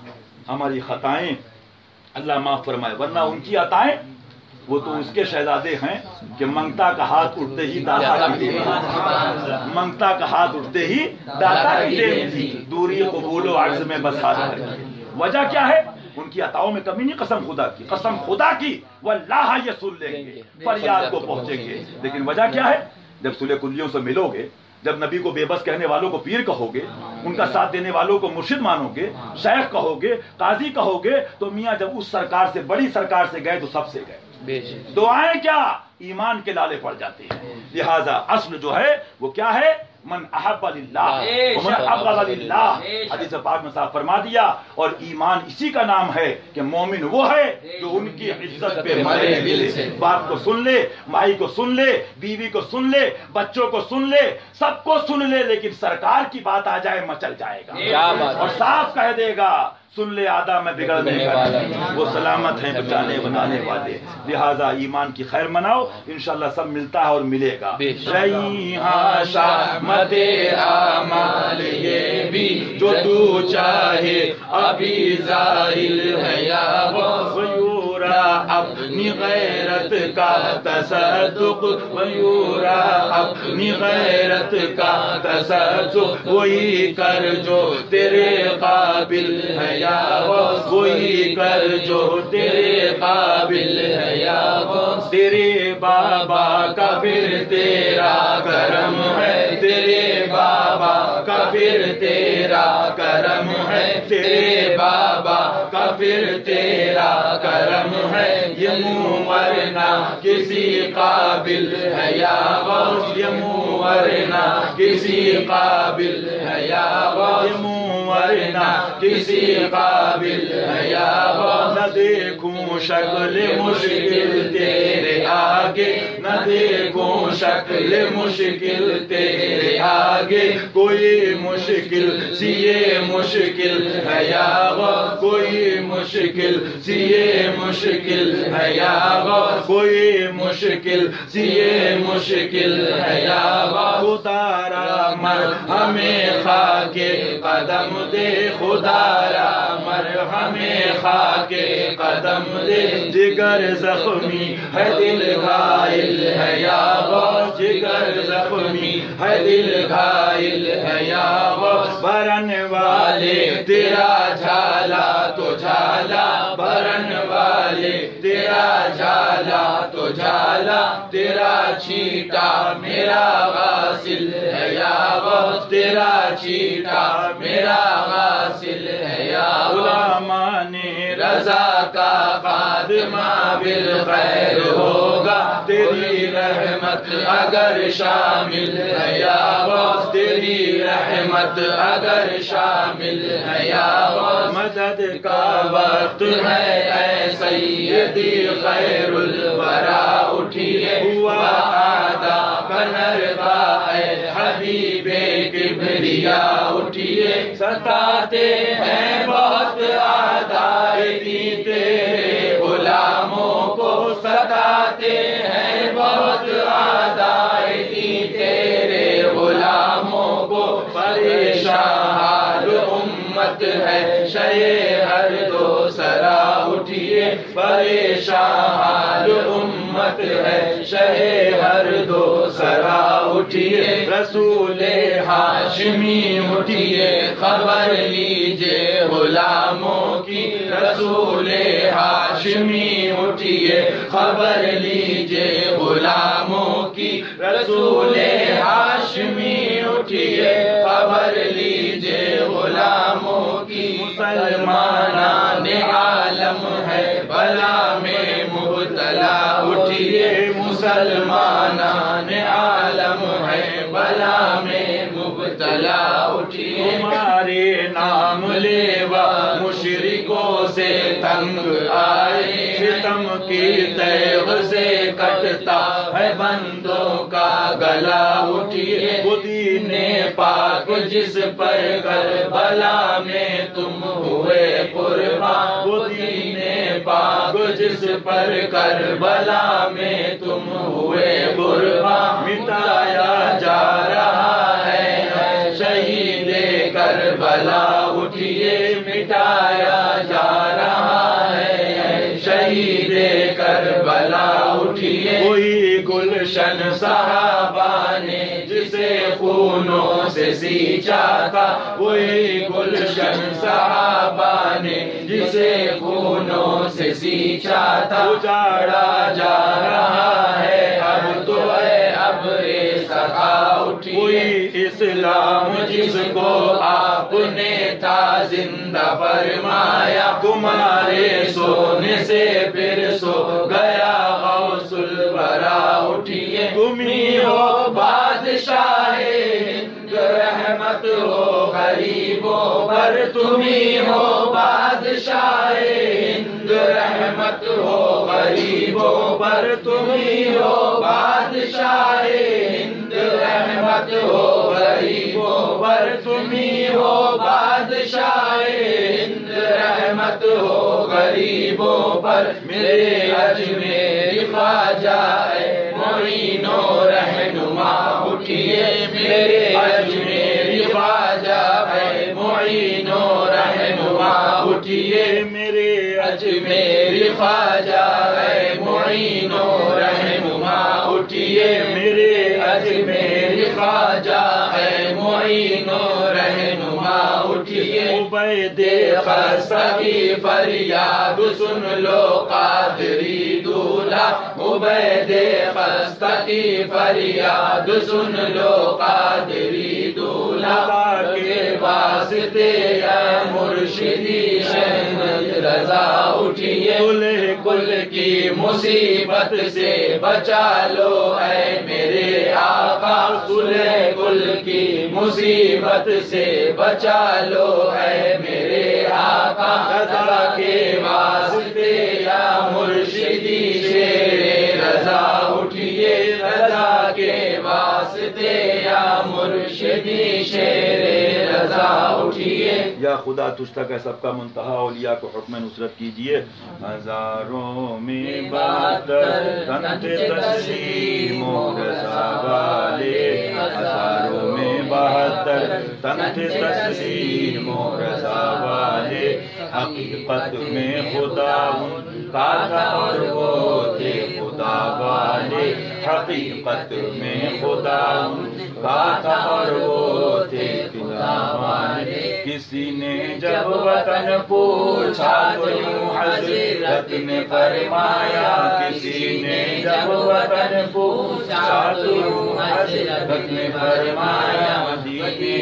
[SPEAKER 1] ہماری خطائیں اللہ معاف فرمائے، ورنہ ان کی عطائیں وہ تو اس کے شہزادے ہیں کہ منگتا کا ہاتھ اٹھتے ہی داتا کی دے، منگتا کا ہاتھ اٹھتے ہی داتا کی دے تھی، دوری قبول و عرض میں بس حاضر ہے. وجہ کیا ہے؟ ان کی عطاؤں میں کمی نہیں، قسم خدا کی، قسم خدا کی واللہ یہ سن لیں گے، فریاد کو پہنچیں گے. لیکن وجہ کیا ہے؟ جب صلح کلیوں سے ملو گے جب نبی کو بے بس کہنے والوں کو پیر کہو گے، ان کا ساتھ دینے والوں کو مرشد مانو گے، شیخ کہو گے، قاضی کہو گے، تو میاں جب اس سرکار سے، بڑی سرکار سے گئے تو سب سے گئے۔ دعائیں کیا، ایمان کے لالے پڑ جاتے ہیں۔ لہذا اصل جو ہے وہ کیا ہے؟ من احب للہ ومن ابغض للہ، حدیث پاک میں صاحب فرما دیا۔ اور ایمان اسی کا نام ہے کہ مومن وہ ہے جو ان کی عزت پہ مرے دل سے، باپ کو سن لے، مائی کو سن لے، بیوی کو سن لے، بچوں کو سن لے، سب کو سن لے، لیکن سرکار کی بات آ جائے مچل جائے گا اور صاف کہہ دے گا سن لے آدھا میں بگڑنے والا، وہ سلامت ہیں بچانے بنانے والے۔ لہذا ایمان کی خیر مناؤ، انشاءاللہ سب ملتا ہے اور ملے گا۔ ریحاں شامت اعمال یہ بھی جو تو چاہے ابھی ظاہر ہے یا ویورا اپنی غیرت کا تصدق، ویورا اپنی غیرت کا تصدق، وہی کر جو تیرے قابل ہے، وہی کر جو تیرے قابل ہے یا تیرے بابا کا پھر تیرا کرم ہے، تیرے بابا کا پھر تیرا کرم ہے، تیرے بابا کا پھر تیرا کرم ہے، یہ منہ ورنہ کسی قابل ہے یا غوث، یہ منہ ورنہ کسی قابل ہے یا غوث، ورنہ کسی قابل ہے یا غوث۔ نہ دیکھوں شکل مشکل تیرے آگے، نہ دیکھوں شکل مشکل تیرے آگے، کوئی مشکل سی یہ مشکل ہے یا غوث، کوئی مشکل سی یہ مشکل ہے یا غوث، کوئی مشکل سی یہ مشکل ہے یا غوث۔ خدارا مرہمیں خاک قدم دے، خدارا مرہمیں خاک قدم دے، جگر زخمی ہے دل گھائل ہے یا غوث، جگر زخمی ہے دل گھائل ہے یا غوث۔ برن والے تیرا جھالا تو جھالا، برن والے تیرا جھالا تو جھالا، تیرا چھیٹا میرا غاسل ہے یا غوث، تیرا چھیٹا میرا غاسل ہے یا غلامان رضا کا خادمہ بالخیر ہوگا، تیری رحمت اگر شامل ہے یا غوث، تیری رحمت اگر شامل ہے یا غوث۔ مدد کا وقت ہے اے سیدی خیر الورا، اٹھیے ہوا آدھا کنربا اے حبیب کبریا، اٹھیے ستاتے ہیں بہت اعدائے دین تیرے غلاموں کو، ستاتے ہیں بہت اعدائے دین تیرے غلاموں کو، پریشان حال امت ہے شہ ہر دو سرا، اٹھیے پریشان حال امت ہے شہ ہر دو سرا، اٹھیے رسول ہاشمی اٹھیے خبر لیجئے غلاموں کی، رسول ہاشمی اٹھیے خبر لیجئے غلاموں کی، رسول ہاشمی اٹھیے خبر لیجئے غلاموں کی۔ مسلمان عالم ہے بلا میں مبتلا، اٹھیے مسلمان عالم ہے بلا میں مبتلا، اٹھیے ہمارے نام لیوا مشرکوں سے تنگ آئے، ستم کی تیغ سے کٹتا ہے بندوں کا گلا، اٹھیے وہ دین پاک جس پر کربلا میں تم ہوئے قربان، وہ دین پاک جس پر کربلا میں تم ہوئے قربان، مٹایا جا رہا ہے شہید کربلا، اٹھیے مٹایا جا رہا ہے شہید کربلا، اٹھیے وہی گلشن صحابہ نے جسے خونوں سے سینچا تھا، وہی گلشن صحابہ نے جسے خونوں سے سینچا تھا، اجاڑا جا رہا ہے اب تو ہے ابر سخا،
[SPEAKER 3] اٹھیے وہی اسلام جس کو آپ نے تھا زندہ فرمایا تمہارے سونے سے پھر سو گیا غوث الورا اٹھیے تم ہی ہو بادشاہ ہند رحمت ہو غریبوں پر تم ہی ہو بادشاہ ہند رحمت ہو غریبوں پر تم ہی ہو بادشاہ ہند رحمت ہو غریبوں پر تم ہی ہو بادشاہ ہند رحمت ہو غریبوں پر میرے اجمیر خواجہ معین و رہنما اٹھیے میرے اجمیر خواجہ معین و رہنما اٹھیے میرے اجمیر خواجہ معین و رہنما اٹھیے میرے اجمیر خواجہ معین و رہنما اٹھیے عبید خستہ کی فریاد سن لو قادری دولہ عبید خستہ کی فریاد سن لو قادری دولہ کے واسطے یا مرشدی شہنت رضا اٹھیے کل کی مصیبت سے بچا لو اے میرے آقا سلح کل کی مصیبت سے بچا لو اے میرے آقا رضا کے واسطے یا مرشدی شیر رضا اٹھیے رضا کے واسطے یا مرشدی شیر رضا اٹھیے
[SPEAKER 1] یا خدا تجھ تک ہے سب کا منتہا اولیاء کو حکم نصرت کیجئے ہزاروں میں بہتر تنت تسلیم و رضا والے ہزاروں میں بہتر تنت تسلیم و رضا والے حقیقت میں خدا ان کا تھا اور وہ تھے خدا والے حقیقت میں خدا ان کا تھا اور وہ تھے خدا والے کسی نے جب وطن پوچھا تو یوں حضرت نے فرمایا کسی نے جب وطن پوچھا تو یوں حضرت نے فرمایا مدینے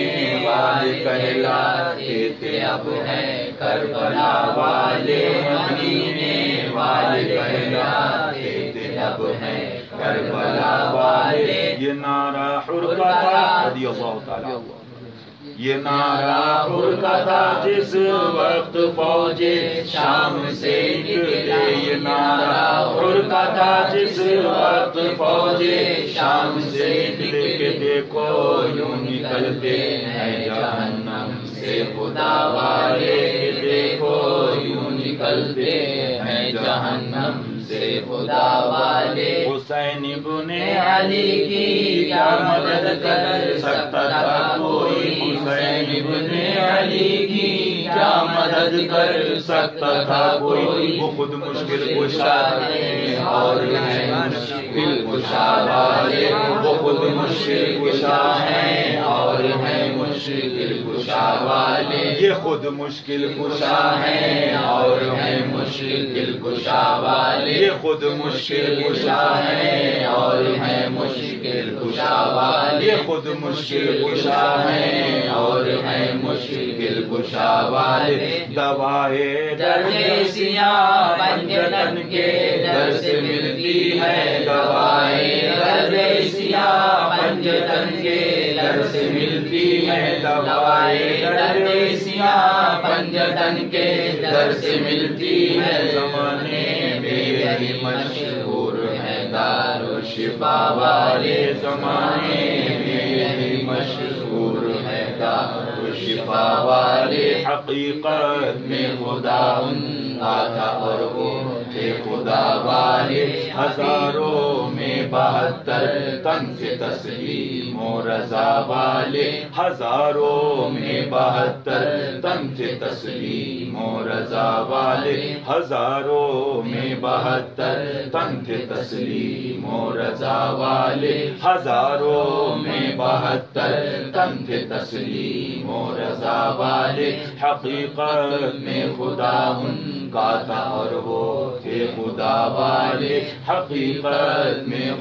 [SPEAKER 1] والے کہلاتے تھے اب ہیں کربلا والے مدینے والے کہلاتے تھے اب ہیں کربلا والے یہ نعرہ حرکت رضی اللہ تعالیٰ یہ نعرہ حرکت جس وقت فوج شام سے نکلے یہ نعرہ حرکت جس وقت فوج شام سے نکلے کہ دیکھو یوں نکلتے ہیں جہنم سے خدا والے دیکھو یوں نکلتے ہیں جہنم سے خدا والے حسین ابن علی کی کیا مدد کر سکتا تھا کوئی حسین ابن علی کی کیا مدد کر سکتا تھا کوئی وہ خود مشکل کشا ہے اور ہے مشکل کشا والے وہ خود مشکل کشا ہیں اور ہے مشکل کشا والے یہ خود مشکل کشا ہیں اور ہے مشکل کشا والے یہ خود مشکل کشا ہیں اور ہے مشکل کشا والے یہ خود مشکل کشا ہیں اور ہے مشکل کشا والے دوائے درد سیاہ پنجتن کے در سے ملتی ہے دوائے درد سیاہ پنجتن کے در سے ملتی ہے دوائے درد سیاہ پنجتن کے در سے ملتی ہے زمانے میں یہی مشہور ہے دار و شفا والے زمانے میں یہی مشہور ہے دار و شفا والے حقیقت میں خدا ان کا تھا اور وہ تھے خدا والے ہزاروں میں بہتر تن سے تسلیم و رضا والے ہزاروں میں بہتر تن سے تسلیم و رضا والے ہزاروں میں بہتر تن سے تسلیم و رضا والے ہزاروں میں بہتر تن سے تسلیم و رضا والے حقیقت میں خدا ان کا تھا اور وہ تھے خدا والے حقیقت میں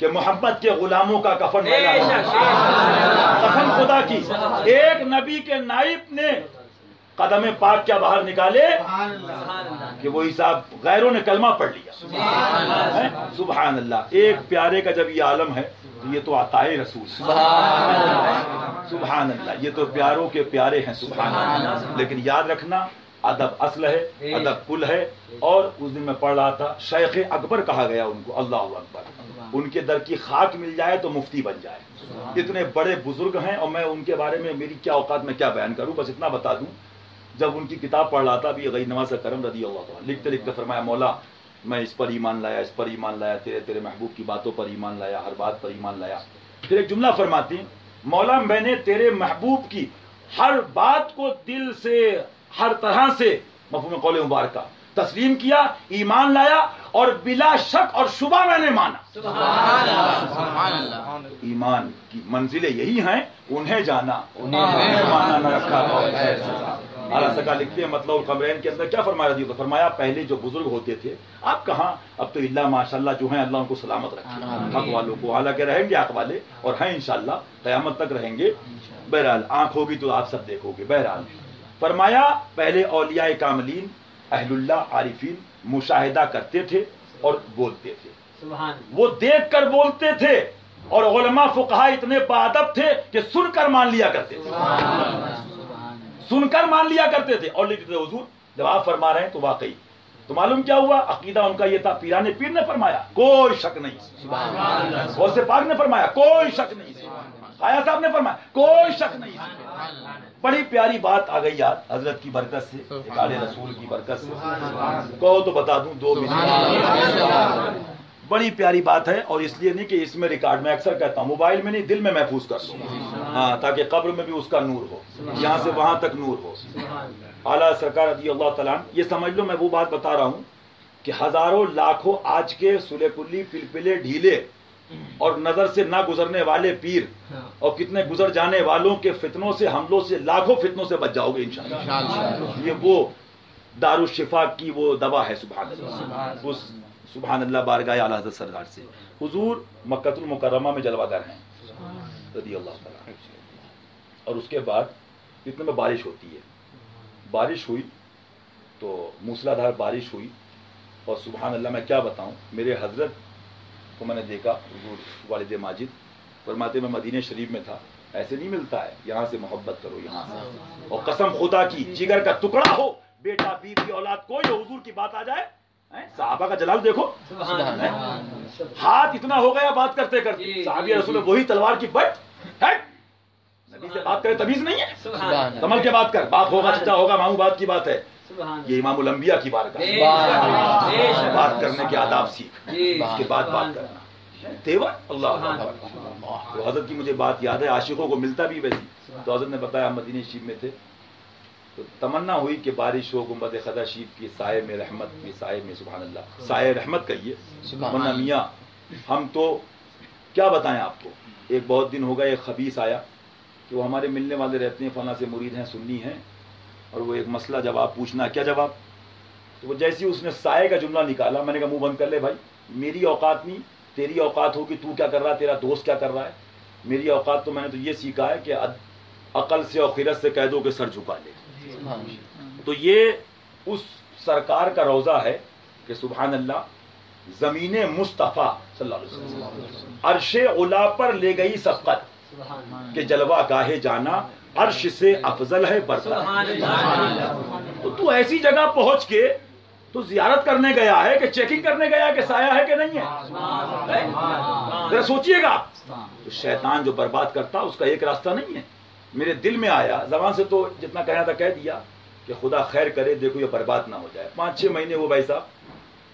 [SPEAKER 1] کہ محمد کے غلاموں کا کفن میلا قسم خدا کی ایک نبی کے نائب نے قدم پاک کیا باہر نکالے کہ وہی صاحب غیروں نے کلمہ پڑھ لیا. سبحان اللہ. ایک پیارے کا جب یہ عالم ہے تو یہ تو عطائے رسول. سبحان اللہ. یہ تو پیاروں کے پیارے ہیں. سبحان اللہ. لیکن یاد رکھنا ادب اصل ہے، ادب کل ہے. اور اس دن میں پڑھ رہا تھا شیخ اکبر کہا گیا ان کو. اللہ اکبر. ان کے در کی خاک مل جائے تو مفتی بن جائے. اتنے بڑے بزرگ ہیں اور میں ان کے بارے میں میری کیا اوقات میں کیا بیان کروں. بس اتنا بتا دوں جب ان کی کتاب پڑھ رہا تھا ابھی غیر نواز کرم رضی اللہ عنہ لکھتے لکھتے فرمایا مولا میں اس پر ایمان لایا، اس پر ایمان لایا، تیرے محبوب کی باتوں پر ایمان لایا، ہر بات پر ایمان لایا. پھر ایک جملہ فرماتے ہیں مولا میں نے تیرے محبوب کی ہر بات کو دل سے ہر طرح سے مفہوم قول مبارکہ تسلیم کیا، ایمان لایا اور بلا شک اور شبہ میں نے مانا.
[SPEAKER 3] سبحان اللہ.
[SPEAKER 1] ایمان کی منزلیں یہی ہیں، انہیں جانا انہیں مانا نہ رکھا. اعلیٰ سکا لکھتے ہیں مطلب القمرین کے اندر کیا فرمایا رضی اللہ، فرمایا پہلے جو بزرگ ہوتے تھے اب کہاں، اب تو اللہ ماشاءاللہ جو ہیں اللہ ان کو سلامت رکھے، حق والوں کو حالانکہ رہیں گے حق والے اور ہیں انشاءاللہ قیامت تک رہیں گے. بہرحال آنکھ ہوگی تو آپ سب دیکھو گے. بہرحال فرمایا پہلے اولیاء کاملین اہل اللہ عارفین مشاہدہ کرتے تھے اور بولتے تھے. وہ دیکھ کر بولتے تھے اور علماء فقہا اتنے باادب تھے کہ سن کر مان لیا کرتے تھے. سن کر مان لیا کرتے تھے اور لکھتے تھے حضور جب آپ فرما رہے ہیں تو واقعی. تو معلوم کیا ہوا عقیدہ ان کا یہ تھا. پیران پیر نے فرمایا کوئی شک نہیں، غوث پاک نے فرمایا کوئی شک نہیں، خواجہ صاحب نے فرمایا کوئی شک نہیں. بڑی پیاری بات آ گئی یاد حضرت کی برکت سے، اقال رسول کی برکت سے. کہو تو بتا دوں 2 منٹ. بڑی پیاری بات ہے اور اس لیے نہیں کہ اس میں ریکارڈ میں اکثر کہتا ہوں موبائل میں نہیں دل میں محفوظ کر لوں ہاں تاکہ قبر میں بھی اس کا نور ہو، یہاں سے وہاں تک نور ہو. اعلیٰ سرکار رضی اللہ تعالیٰ یہ سمجھ لو میں وہ بات بتا رہا ہوں کہ ہزاروں لاکھوں آج کے سلے کلی پلپلے ڈھیلے اور نظر سے نہ گزرنے والے پیر اور کتنے گزر جانے والوں کے فتنوں سے حملوں سے لاکھوں فتنوں سے بچ جاؤ گے انشاءاللہ. یہ وہ دارالشفا کی وہ دوا ہے. سبحان اللہ. اس سبحان اللہ بارگاہ اعلیٰ حضرت سرکار سے حضور مکہ المکرمہ میں جلوہ گر ہیں رضی اللہ تعالیٰ. اور اس کے بعد اتنے میں بارش ہوتی ہے. بارش ہوئی تو موسلا دھار بارش ہوئی اور سبحان اللہ میں کیا بتاؤں میرے حضرت کو میں نے دیکھا حضور والد ماجد فرماتے میں مدینہ شریف میں تھا. ایسے نہیں ملتا ہے، یہاں سے محبت کرو یہاں سے. اور قسم خدا کی جگر کا ٹکڑا ہو بیٹا بیوی اولاد کوئی ہو حضور کی بات آ جائے صحابہ کا جلال دیکھو. ہاتھ اتنا ہو گیا بات کرتے کرتے صحابی رسول وہی تلوار کی بٹ نبی سے بات کرے تمیز نہیں ہے. کمل کے بات کر، باپ ہوگا چچا ہوگا ماموں بات کی بات ہے. یہ امام الانبیاء کی بات بات کرنے کے آداب سیکھ، اس کے بعد بات کرنا تیور. اللہ تو حضرت کی مجھے بات یاد ہے، عاشقوں کو ملتا بھی ویسی. تو حضرت نے بتایا مدینہ شریف میں تھے تو تمنا ہوئی کہ بارش ہو گنبد خضرا شریف کی سائے میں رحمت کی سائے میں. سبحان اللہ سائے رحمت کہیے. ورنہ میاں ہم تو کیا بتائیں آپ کو. ایک بہت دن ہو گئے ایک خبیث آیا کہ وہ ہمارے ملنے والے رہتے ہیں فلاں سے مرید ہیں سنی ہیں اور وہ ایک مسئلہ جواب پوچھنا کیا جواب. تو وہ جیسی اس نے سائے کا جملہ نکالا میں نے کہا منہ بند کر لے بھائی، میری اوقات نہیں تیری اوقات ہوگی، تو کیا کر رہا ہے تیرا دوست کیا کر رہا ہے. میری اوقات تو میں نے تو یہ سیکھا ہے کہ عقل سے اور خیرت سے کہہ دو کہ سر جھکا لے. تو یہ اس سرکار کا روضہ ہے کہ سبحان اللہ زمین مصطفیٰ صلی اللہ علیہ وسلم عرش علا پر لے گئی سبقت کہ جلوہ گاہے جانا عرش سے افضل ہے برتر. تو ایسی جگہ پہنچ کے تو زیارت کرنے گیا ہے کہ چیکنگ کرنے گیا کہ سایہ ہے کہ نہیں ہے. ذرا سوچئے گا. تو شیطان جو برباد کرتا اس کا ایک راستہ نہیں ہے. میرے دل میں آیا زبان سے تو جتنا کہنا تھا کہہ دیا کہ خدا خیر کرے دیکھو یہ برباد نہ ہو جائے. 5-6 مہینے وہ بھائی صاحب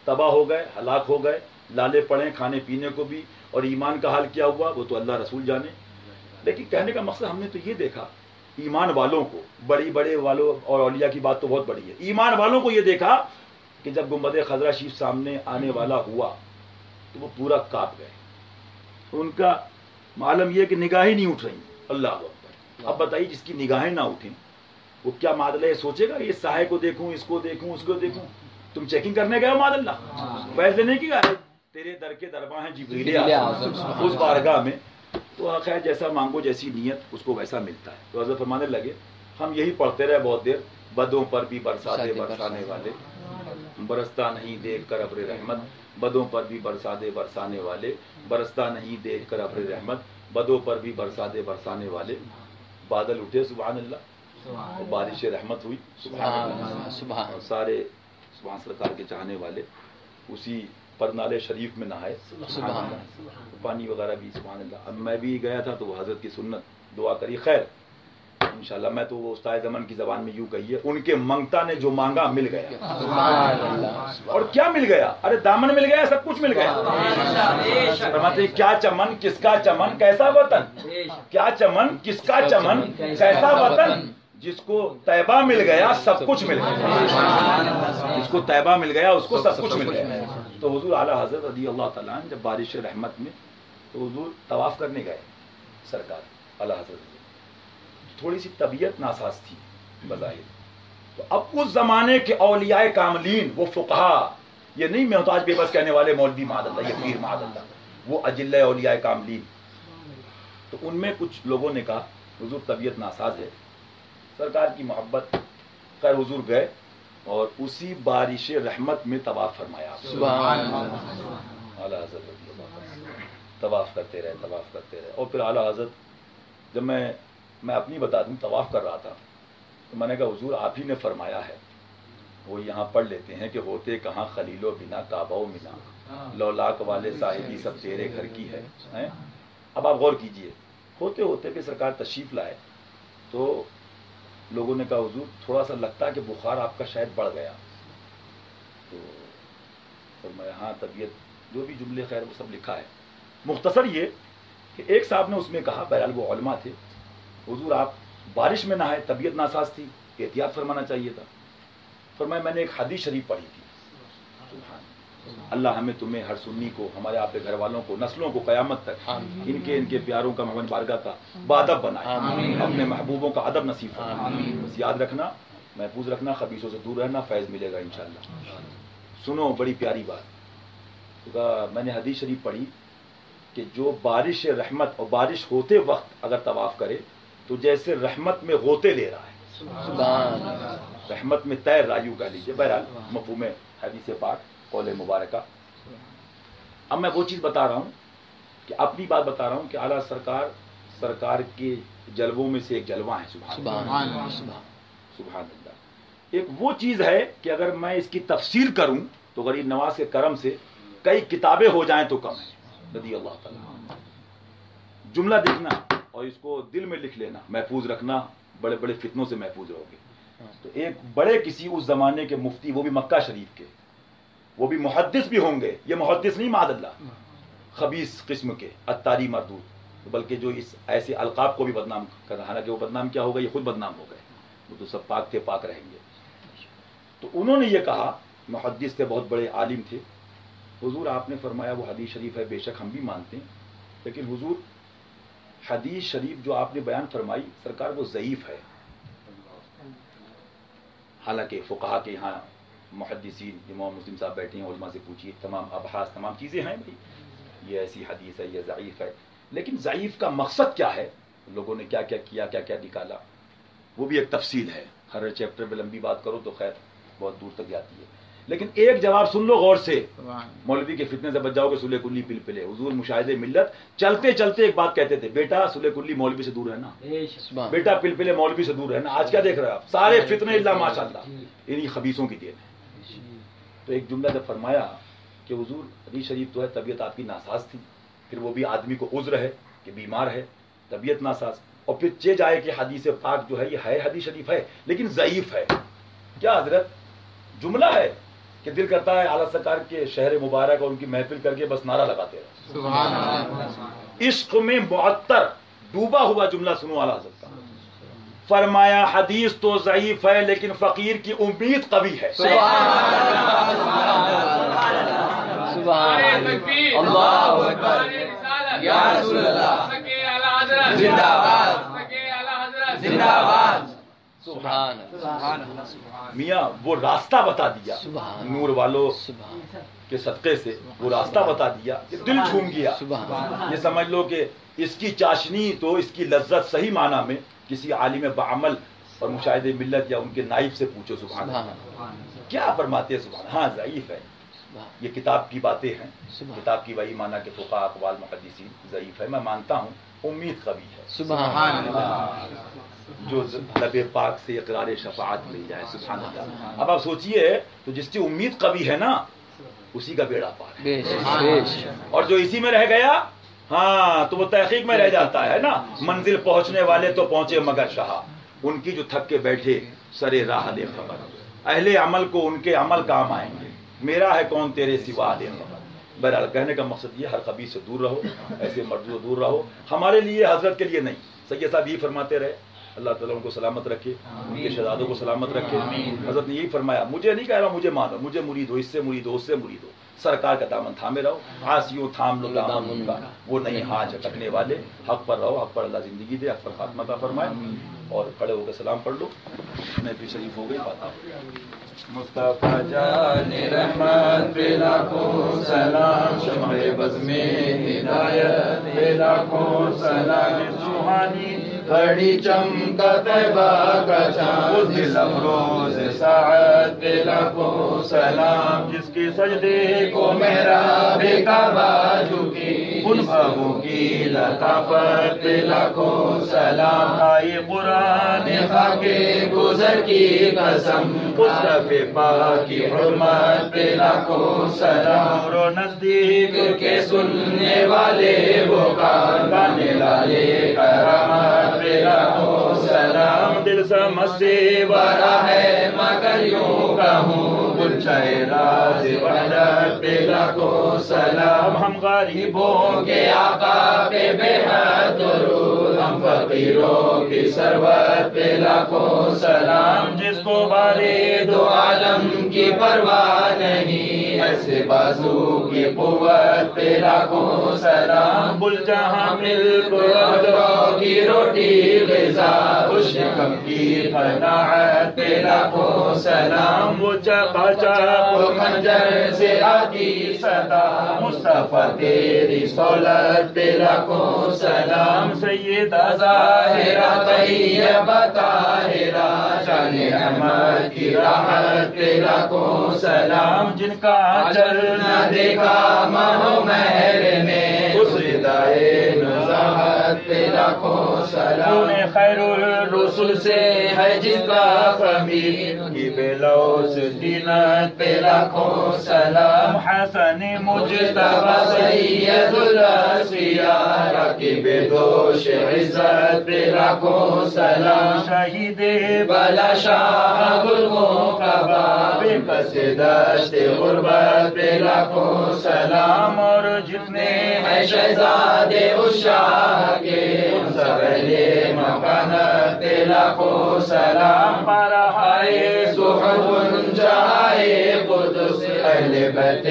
[SPEAKER 1] تباہ ہو گئے، ہلاک ہو گئے، لالے پڑے کھانے پینے کو بھی، اور ایمان کا حال کیا ہوا وہ تو اللہ رسول جانے. لیکن کہنے کا مقصد ہم نے تو یہ دیکھا ایمان والوں کو، بڑے والوں اور اولیاء کی بات تو بہت بڑی ہے، ایمان والوں کو یہ دیکھا کہ جب گنبد خضرا شریف سامنے آنے والا ہوا تو وہ پورا کانپ گئے. ان کا معلوم یہ کہ نگاہیں نہیں اٹھ رہی. اللہ اکبر. اب بتائیے جس کی نگاہیں نہ اٹھیں وہ کیا معادلہ ہے. سوچے گا یہ سائے کو دیکھوں اس کو دیکھوں اس کو دیکھوں. تم چیکنگ کرنے گئے ہو معاذ اللہ، فیض لینے کی گئے تیرے در کے درباں ہیں جبریل اعظم، اس بارگاہ میں تو خیر جیسا مانگو جیسی نیت اس کو ویسا ملتا ہے. تو حضرت فرمانے لگے ہم یہی پڑھتے رہے بہت دیر، بدوں پر بھی برسا دے برسانے والے، برستا نہیں دیکھ کر ابر رحمت، بدوں پر بھی برسا دے برسانے والے، برستا نہیں دیکھ کر ابر رحمت، بدوں پر بھی برسا دے برسانے والے. بادل اٹھے سبحان اللہ، اور بارش رحمت ہوئی سبحان اللہ، اور سارے سبحان سرکار کے چاہنے والے اسی پرنالے شریف میں نہائے سبحان اللہ، پانی وغیرہ بھی سبحان اللہ. اب میں بھی گیا تھا تو وہ حضرت کی سنت دعا کری. خیر انشاءاللہ میں تو وہ استاد زمن کی زبان میں یوں کہیے ان کے منگتا نے جو مانگا مل گیا. اور کیا مل گیا؟ ارے دامن مل گیا، سب کچھ مل گیا. فرماتے ہیں کیا چمن کس کا چمن کیسا وطن، کیا چمن کس کا چمن کیسا وطن، جس کو طیبہ مل گیا سب کچھ مل گیا، جس کو طیبہ مل گیا اس کو سب کچھ مل گیا. تو حضور اعلیٰ حضرت رضی اللہ تعالیٰ عنہ جب بارش رحمت میں تو حضور طواف کرنے گئے سرکار اعلیٰ حضرت، تھوڑی سی طبیعت ناساز تھی بظاہر. تو اب اس زمانے کے اولیاء کاملین، وہ فقہا، یہ نہیں محتاج بے بس کہنے والے مولوی معاذ اللہ، یہ پیر معاذ اللہ، وہ اجلہ اولیاء کاملین. تو ان میں کچھ لوگوں نے کہا حضور طبیعت ناساز ہے، سرکار کی محبت. خیر حضور گئے اور اسی بارش رحمت میں طواف فرمایا.
[SPEAKER 3] سبحان اللہ.
[SPEAKER 1] اعلیٰ حضرت رضی اللہ عنہ طواف کرتے رہے طواف کرتے رہے. اور پھر اعلیٰ حضرت جب میں اپنی بتا دوں طواف کر رہا تھا تو میں نے کہا حضور آپ ہی نے فرمایا ہے، وہ یہاں پڑھ لیتے ہیں کہ ہوتے کہاں خلیل و بنا کعبہ و منا، لولاک والے صاحبی سب تیرے گھر کی ہے. اب آپ غور کیجئے، ہوتے ہوتے پہ سرکار تشریف لائے تو لوگوں نے کہا حضور تھوڑا سا لگتا ہے کہ بخار آپ کا شاید بڑھ گیا. تو فرمایا ہاں طبیعت، جو بھی جملے خیر وہ سب لکھا ہے. مختصر یہ کہ ایک صاحب نے اس میں کہا، بہرحال وہ علماء تھے، حضور آپ بارش میں نہائے، طبیعت ناساز تھی، احتیاط فرمانا چاہیے تھا. فرمایا میں نے ایک حدیث شریف پڑھی تھی، اللہ ہمیں تمہیں ہر سنی کو، ہمارے آپ کے گھر والوں کو، نسلوں کو قیامت تک ان کے پیاروں کا محمد بارگاہ کا بادب بنائے، اپنے محبوبوں کا ادب نصیب فرمائے. بس یاد رکھنا، محفوظ رکھنا، خبیثوں سے دور رہنا، فیض ملے گا انشاءاللہ. سنو بڑی پیاری بات. میں نے حدیث شریف پڑھی کہ جو بارش رحمت اور بارش ہوتے وقت اگر طواف کرے تو جیسے رحمت میں غوطے لے رہا ہے، رحمت میں تیر رہا، یوں کہہ لیجیے. بہرحال مفہوم حدیث پاک قول مبارکہ. اب میں وہ چیز بتا رہا ہوں کہ اپنی بات بتا رہا ہوں کہ اعلیٰ سرکار کے جلووں میں سے ایک جلوہ ہے. سبحان اللہ. ایک وہ چیز ہے کہ اگر میں اس کی تفصیل کروں تو غریب نواز کے کرم سے کئی کتابیں ہو جائیں تو کم ہے رضی اللہ تعالیٰ. جملہ دیکھنا اور اس کو دل میں لکھ لینا، محفوظ رکھنا، بڑے بڑے فتنوں سے محفوظ رہو گے. تو ایک بڑے کسی اس زمانے کے مفتی، وہ بھی مکہ شریف کے، وہ بھی محدث بھی ہوں گے. یہ محدث نہیں معاذ اللہ، خبیث قسم کے، اتاری مردود، بلکہ جو اس ایسے القاب کو بھی بدنام کر رہا. حالانکہ وہ بدنام کیا ہو گئے، یہ خود بدنام ہو گئے، وہ تو سب پاک تھے، پاک رہیں گے. تو انہوں نے یہ کہا، محدث تھے، بہت بڑے عالم تھے. حضور آپ نے فرمایا وہ حدیث شریف ہے، بے شک ہم بھی مانتے ہیں، لیکن حضور حدیث شریف جو آپ نے بیان فرمائی سرکار وہ ضعیف ہے. حالانکہ فقہا کے یہاں محدثین، امام مسلم صاحب بیٹھے ہیں، علماء سے پوچھیے، تمام ابحاث، تمام چیزیں ہیں بھائی، یہ ایسی حدیث ہے، یہ ضعیف ہے. لیکن ضعیف کا مقصد کیا ہے، لوگوں نے کیا کیا کیا، کیا کیا نکالا، وہ بھی ایک تفصیل ہے. ہر چیپٹر میں لمبی بات کرو تو خیر بہت دور تک جاتی ہے. لیکن ایک جواب سن لو غور سے، مولوی کے فتنے سے بچ جاؤ گے. سلح کلی پل پلے، حضور مشاہدے ملت چلتے چلتے ایک بات کہتے تھے، بیٹا سلح کلی مولوی سے دور رہنا، بیٹا پل پلے مولوی سے دور رہنا. آج کیا دیکھ رہے ہیں آپ، سارے فتنے اللہ ماشاءاللہ انہی خبیثوں کی دین ہے. تو ایک جملہ جب فرمایا کہ حضور حدیث شریف تو ہے، طبیعت آپ کی ناساز تھی، پھر وہ بھی آدمی کو عذر ہے کہ بیمار ہے، طبیعت ناساز، اور پھر چے جائے کہ حدیث پاک جو ہے یہ ہے حدیث شریف ہے لیکن ضعیف ہے. کیا حضرت جملہ ہے کہ دل کرتا ہے اعلیٰ سرکار کے شہر مبارک اور ان کی محفل کر کے بس نعرہ لگاتے رہے.
[SPEAKER 3] سبحان اللہ.
[SPEAKER 1] عشق میں معطر ڈوبا ہوا جملہ سنو اعلیٰ حضرت کا. فرمایا حدیث تو ضعیف ہے لیکن فقیر کی امید قوی ہے.
[SPEAKER 3] اللہ اکبر. یا رسول اللہ. زندہ باد. زندہ باد. سبحان اللہ،
[SPEAKER 1] میاں وہ راستہ بتا دیا نور والوں کے صدقے سے، وہ راستہ بتا دیا کہ دل جھوم گیا. یہ سمجھ لو کہ اس کی چاشنی تو اس کی لذت صحیح معنی میں کسی عالم بعمل اور مشاہد ملت یا ان کے نائب سے پوچھو. سبحان اللہ، کیا فرماتے ہیں سبحان. ہاں ضعیف ہے، یہ کتاب کی باتیں ہیں، کتاب کی وہی معنی کہ فقہاء اقوال محدثین ضعیف ہے. میں مانتا ہوں امید قوی ہے.
[SPEAKER 3] سبحان
[SPEAKER 1] جو لب پاک سے اقرار شفاعت مل جائے. سبحان اللہ. اب آپ سوچئے تو جس کی امید قوی ہے نا اسی کا بیڑا پار ہے، اور جو اسی میں رہ گیا ہاں تو وہ تحقیق میں رہ جاتا ہے نا. منزل پہنچنے والے تو پہنچے مگر شہا، ان کی جو تھک کے بیٹھے سرے راہ دے خبر. اہل عمل کو ان کے عمل کام آئیں گے، میرا ہے کون تیرے سوا دے خبر. بہرحال کہنے کا مقصد یہ ہر خبیث سے دور رہو، ایسے مردوں سے دور رہو. ہمارے لیے حضرت کے لیے نہیں. سید صاحب یہی فرماتے رہے، اللہ تعالیٰ ان کو سلامت رکھے، ان کے شہزادوں کو سلامت رکھے. حضرت نے یہی فرمایا، مجھے نہیں کہہ رہا مجھے مانو، مجھے مرید ہو، اس سے مرید ہو، اس سے مرید ہو. سرکار کا دامن تھامے رہو، عاصیوں تھام لو دامن ان کا، وہ نہیں ہاں جھٹکنے والے. حق پر رہو، حق پر اللہ زندگی دے، حق پر خاتمہ کا فرمائے. اور کھڑے ہو کے سلام پڑھ لو. میں بھی شریف ہو گئی بات. مصطفیٰ جان رحمت پہ لاکھوں سلام، شمع بز میں ہدایت پہ لاکھوں سلام. سبحانی
[SPEAKER 3] گھڑی چمکا طیبہ کا چاند،
[SPEAKER 1] دل افروز ساعت پہ لاکھوں سلام. جس کے سجدے
[SPEAKER 3] کو محراب کعبہ جھکی،
[SPEAKER 1] ان بابوں کی لطافت پہ لاکھوں سلام. آئے قرآن
[SPEAKER 3] خاک گزر کی قسم،
[SPEAKER 1] مصرف پاک کی حرمت پہ لاکھوں سلام. رو نزدیک
[SPEAKER 3] کے سننے والے وہ کان،
[SPEAKER 1] گانے لالے کرامت پہ لاکھوں سلام. دل سمجھ سے
[SPEAKER 3] بڑا ہے مگر یوں کہوں،
[SPEAKER 1] گلچہ راز وحدت پہ لاکھوں سلام. ہم غریبوں
[SPEAKER 3] کے آقا پہ بے حد درود،
[SPEAKER 1] ہم فقیروں کی سرورت پہ لاکھوں سلام. جس کو بارے
[SPEAKER 3] دو عالم کی پرواہ نہیں،
[SPEAKER 1] ایسے بازو کی قوت پہ لاکھوں سلام. بل جہاں ملک
[SPEAKER 3] اجروں کی روٹی غذا،
[SPEAKER 1] خوش کم کی قناعت پہ لاکھوں سلام. وہ چاقا چاق
[SPEAKER 3] وہ خنجر سے آتی
[SPEAKER 1] صدا، مصطفیٰ تیری سہولت پہ لاکھوں سلام. سیدہ
[SPEAKER 3] ظاہرہ طیبہ طاہرہ،
[SPEAKER 1] شان احمد کی راحت پہ لاکھوں سلام. جن کا چل
[SPEAKER 3] نہ دیکھا ماہ و مہر نے،
[SPEAKER 1] اس ردائے نزاہت پہ لاکھوں سلام. خیر الرسل سے
[SPEAKER 3] ہے جس کا
[SPEAKER 1] خمیر کی بے لوث دینت پہ لاکھوں سلام. حسن مجتبی
[SPEAKER 3] سید الاسفیاء،
[SPEAKER 1] راکب دوش عزت پہ لاکھوں سلام. شہید
[SPEAKER 3] بلا شاہ گل مقبا،
[SPEAKER 1] بے کس دشت غربت پہ لاکھوں سلام. اور جتنے
[SPEAKER 3] ہے شہزادے اس شاہ کے،
[SPEAKER 1] ان سب اہل مکانت پہ لاکھوں سلام. پارہائے
[SPEAKER 3] صحف جہائے قدس،
[SPEAKER 1] اہل بیت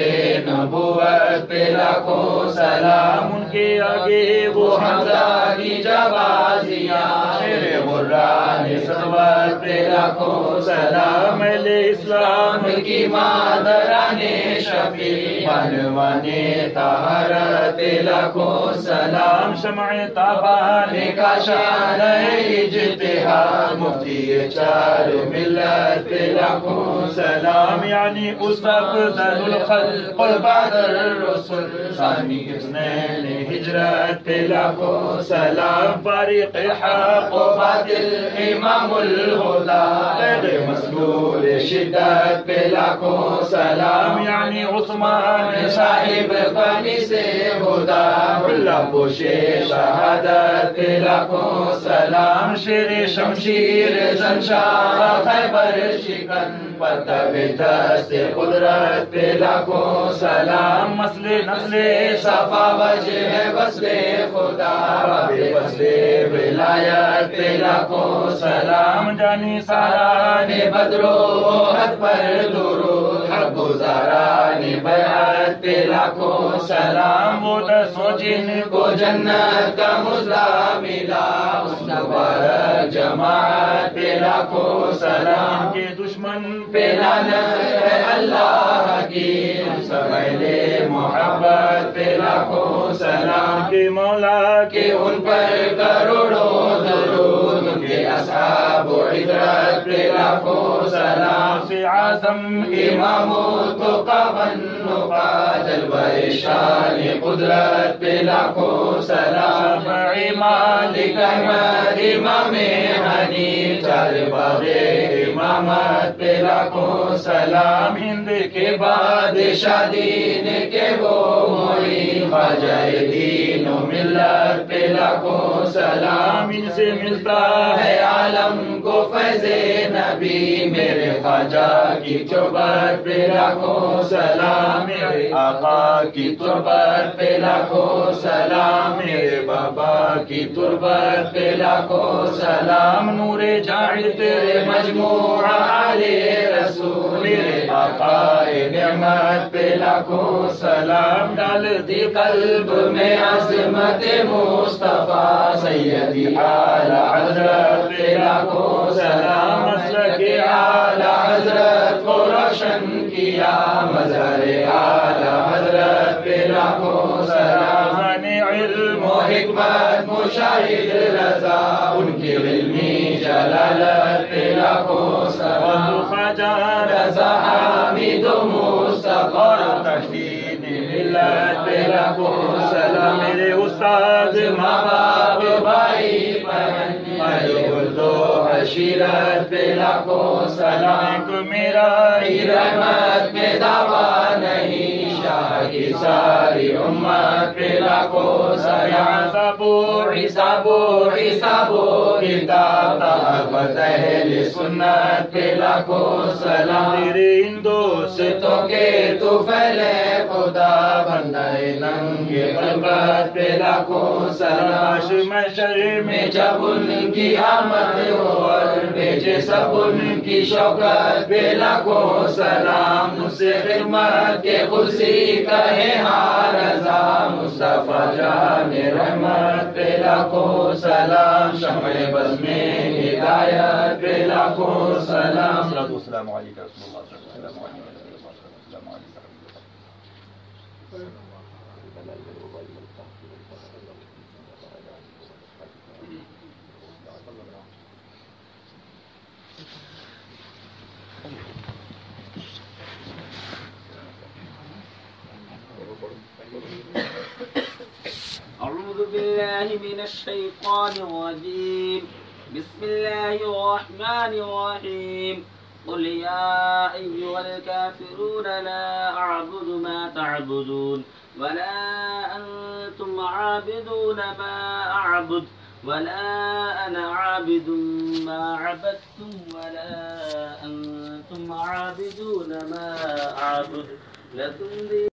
[SPEAKER 1] نبوت پہ لاکھوں سلام. ان کے آگے وہ
[SPEAKER 3] حمزہ کی جبازیاں،
[SPEAKER 1] شیر غران سروت پہ لاکھوں سلام. اہل اسلام
[SPEAKER 3] کی مادران شفیع،
[SPEAKER 1] بانوانے طہارت پہ لاکھوں سلام. شمع تابان
[SPEAKER 3] کا شان
[SPEAKER 1] اجتہاد، مفتی چار ملت پہ لاکھوں سلام. یعنی اس افضل الخلق بعد الرسل، ثانی اثنین ہجرت پہ لاکھوں سلام. فارق حق و باطل
[SPEAKER 3] امام الہدا،
[SPEAKER 1] غیر مسلول شدت پہ لاکھوں سلام. یعنی عثمان
[SPEAKER 3] صاحب قمیص ہدا،
[SPEAKER 1] اللہ پوشے شہادت پہ لاکھوں سلام. شیر شمشیر
[SPEAKER 3] زنشاہ خیبر شکن،
[SPEAKER 1] پتہ دست قدرت پہ لاکھوں سلام. مسل نسل
[SPEAKER 3] صفا وجہ وصل خدا،
[SPEAKER 1] فصل ولایت پہ لاکھوں سلام. جانی سارا
[SPEAKER 3] بدر و احد پر درود،
[SPEAKER 1] حق
[SPEAKER 3] گزاران بیعت پہ لاکھوں سلام، وہ دسوں جن کو جنت کا مزہ ملا اس مبارک جماعت پہ لاکھوں سلام،
[SPEAKER 1] کے دشمن
[SPEAKER 3] پہ لعنت ہے اللہ کی سمیل محبت پہ لاکھوں سلام،
[SPEAKER 1] کے مولا
[SPEAKER 3] کہ ان پر کروڑوں درود، ان کے اصحاب و عطرت پہ لاکھوں سلام،
[SPEAKER 1] سے اعظم
[SPEAKER 3] امام جلوہ شان قدرت پہ لاکھوں سلام،
[SPEAKER 1] شفیع مالک
[SPEAKER 3] احمد امام حنیف چار باغ امامت پہ لاکھوں سلام،
[SPEAKER 1] ہند
[SPEAKER 3] کے بادشاہ دین کے وہ معین خواجہ دین و ملت پہ لاکھوں سلام،
[SPEAKER 1] ان سے ملتا
[SPEAKER 3] ہے عالم کو فیض نبی میرے خواجہ کی صحبت پہ لاکھوں سلام، میرے آقا کی تربت پہ لاکھوں سلام، میرے بابا کی تربت پہ لاکھوں سلام،
[SPEAKER 1] نور جاہل
[SPEAKER 3] تیرے مجموعہ آل رسول میرے آقا نعمت پہ لاکھوں سلام، ڈال دی قلب میں عظمت مصطفیٰ سیدی اعلی حضرت پہ لاکھوں سلام، مسلک اعلی حضرت کو روشن کیا مظہر اعلی حضرت پہ لاکھوں سلام، علم و حکمت مشاہد رضا ان کی علمی جلالت پہ لاکھوں سلام،
[SPEAKER 1] خواجہ
[SPEAKER 3] رضا حامد و مصطفیٰ تشدید ملت پہ لاکھوں سلام،
[SPEAKER 1] میرے استاد
[SPEAKER 3] ماں باپ بھائی بہن اردو عشیرت پہ لاکھوں سلام،
[SPEAKER 1] میرا
[SPEAKER 3] رحمت میں دعویٰ نہیں شاہ کی ساری امت پہ لاکھوں سلام، حساب و کتاب طاقت اہل سنت پہ لاکھوں سلام،
[SPEAKER 1] تیرے ان دوستوں
[SPEAKER 3] کے تو پھیلے خدا بندہ ننگے خلقت پہ لاکھوں سلام،
[SPEAKER 1] محشر
[SPEAKER 3] میں جب ان کی آمد ہو اور بھیجے سب ان کی شوکت پہ لاکھوں سلام، مجھ سے خدمت کے خرسی کہے ہاں رضا مصطفیٰ جان رحمت پہ لاکھوں سلام، شمع بز میں ہدایت پہ لاکھوں سلام،
[SPEAKER 1] السلام علیکم رسول اللہ صلی اللہ علیہ وسلم۔
[SPEAKER 4] أعوذ بالله من الشيطان الرجيم، بسم الله الرحمن الرحيم، قل يا أيها الكافرون لا أعبد ما تعبدون ولا أنتم عابدون ما أعبد ولا أنا عابد ما عبدتم ولا أنتم عابدون ما أعبد لكم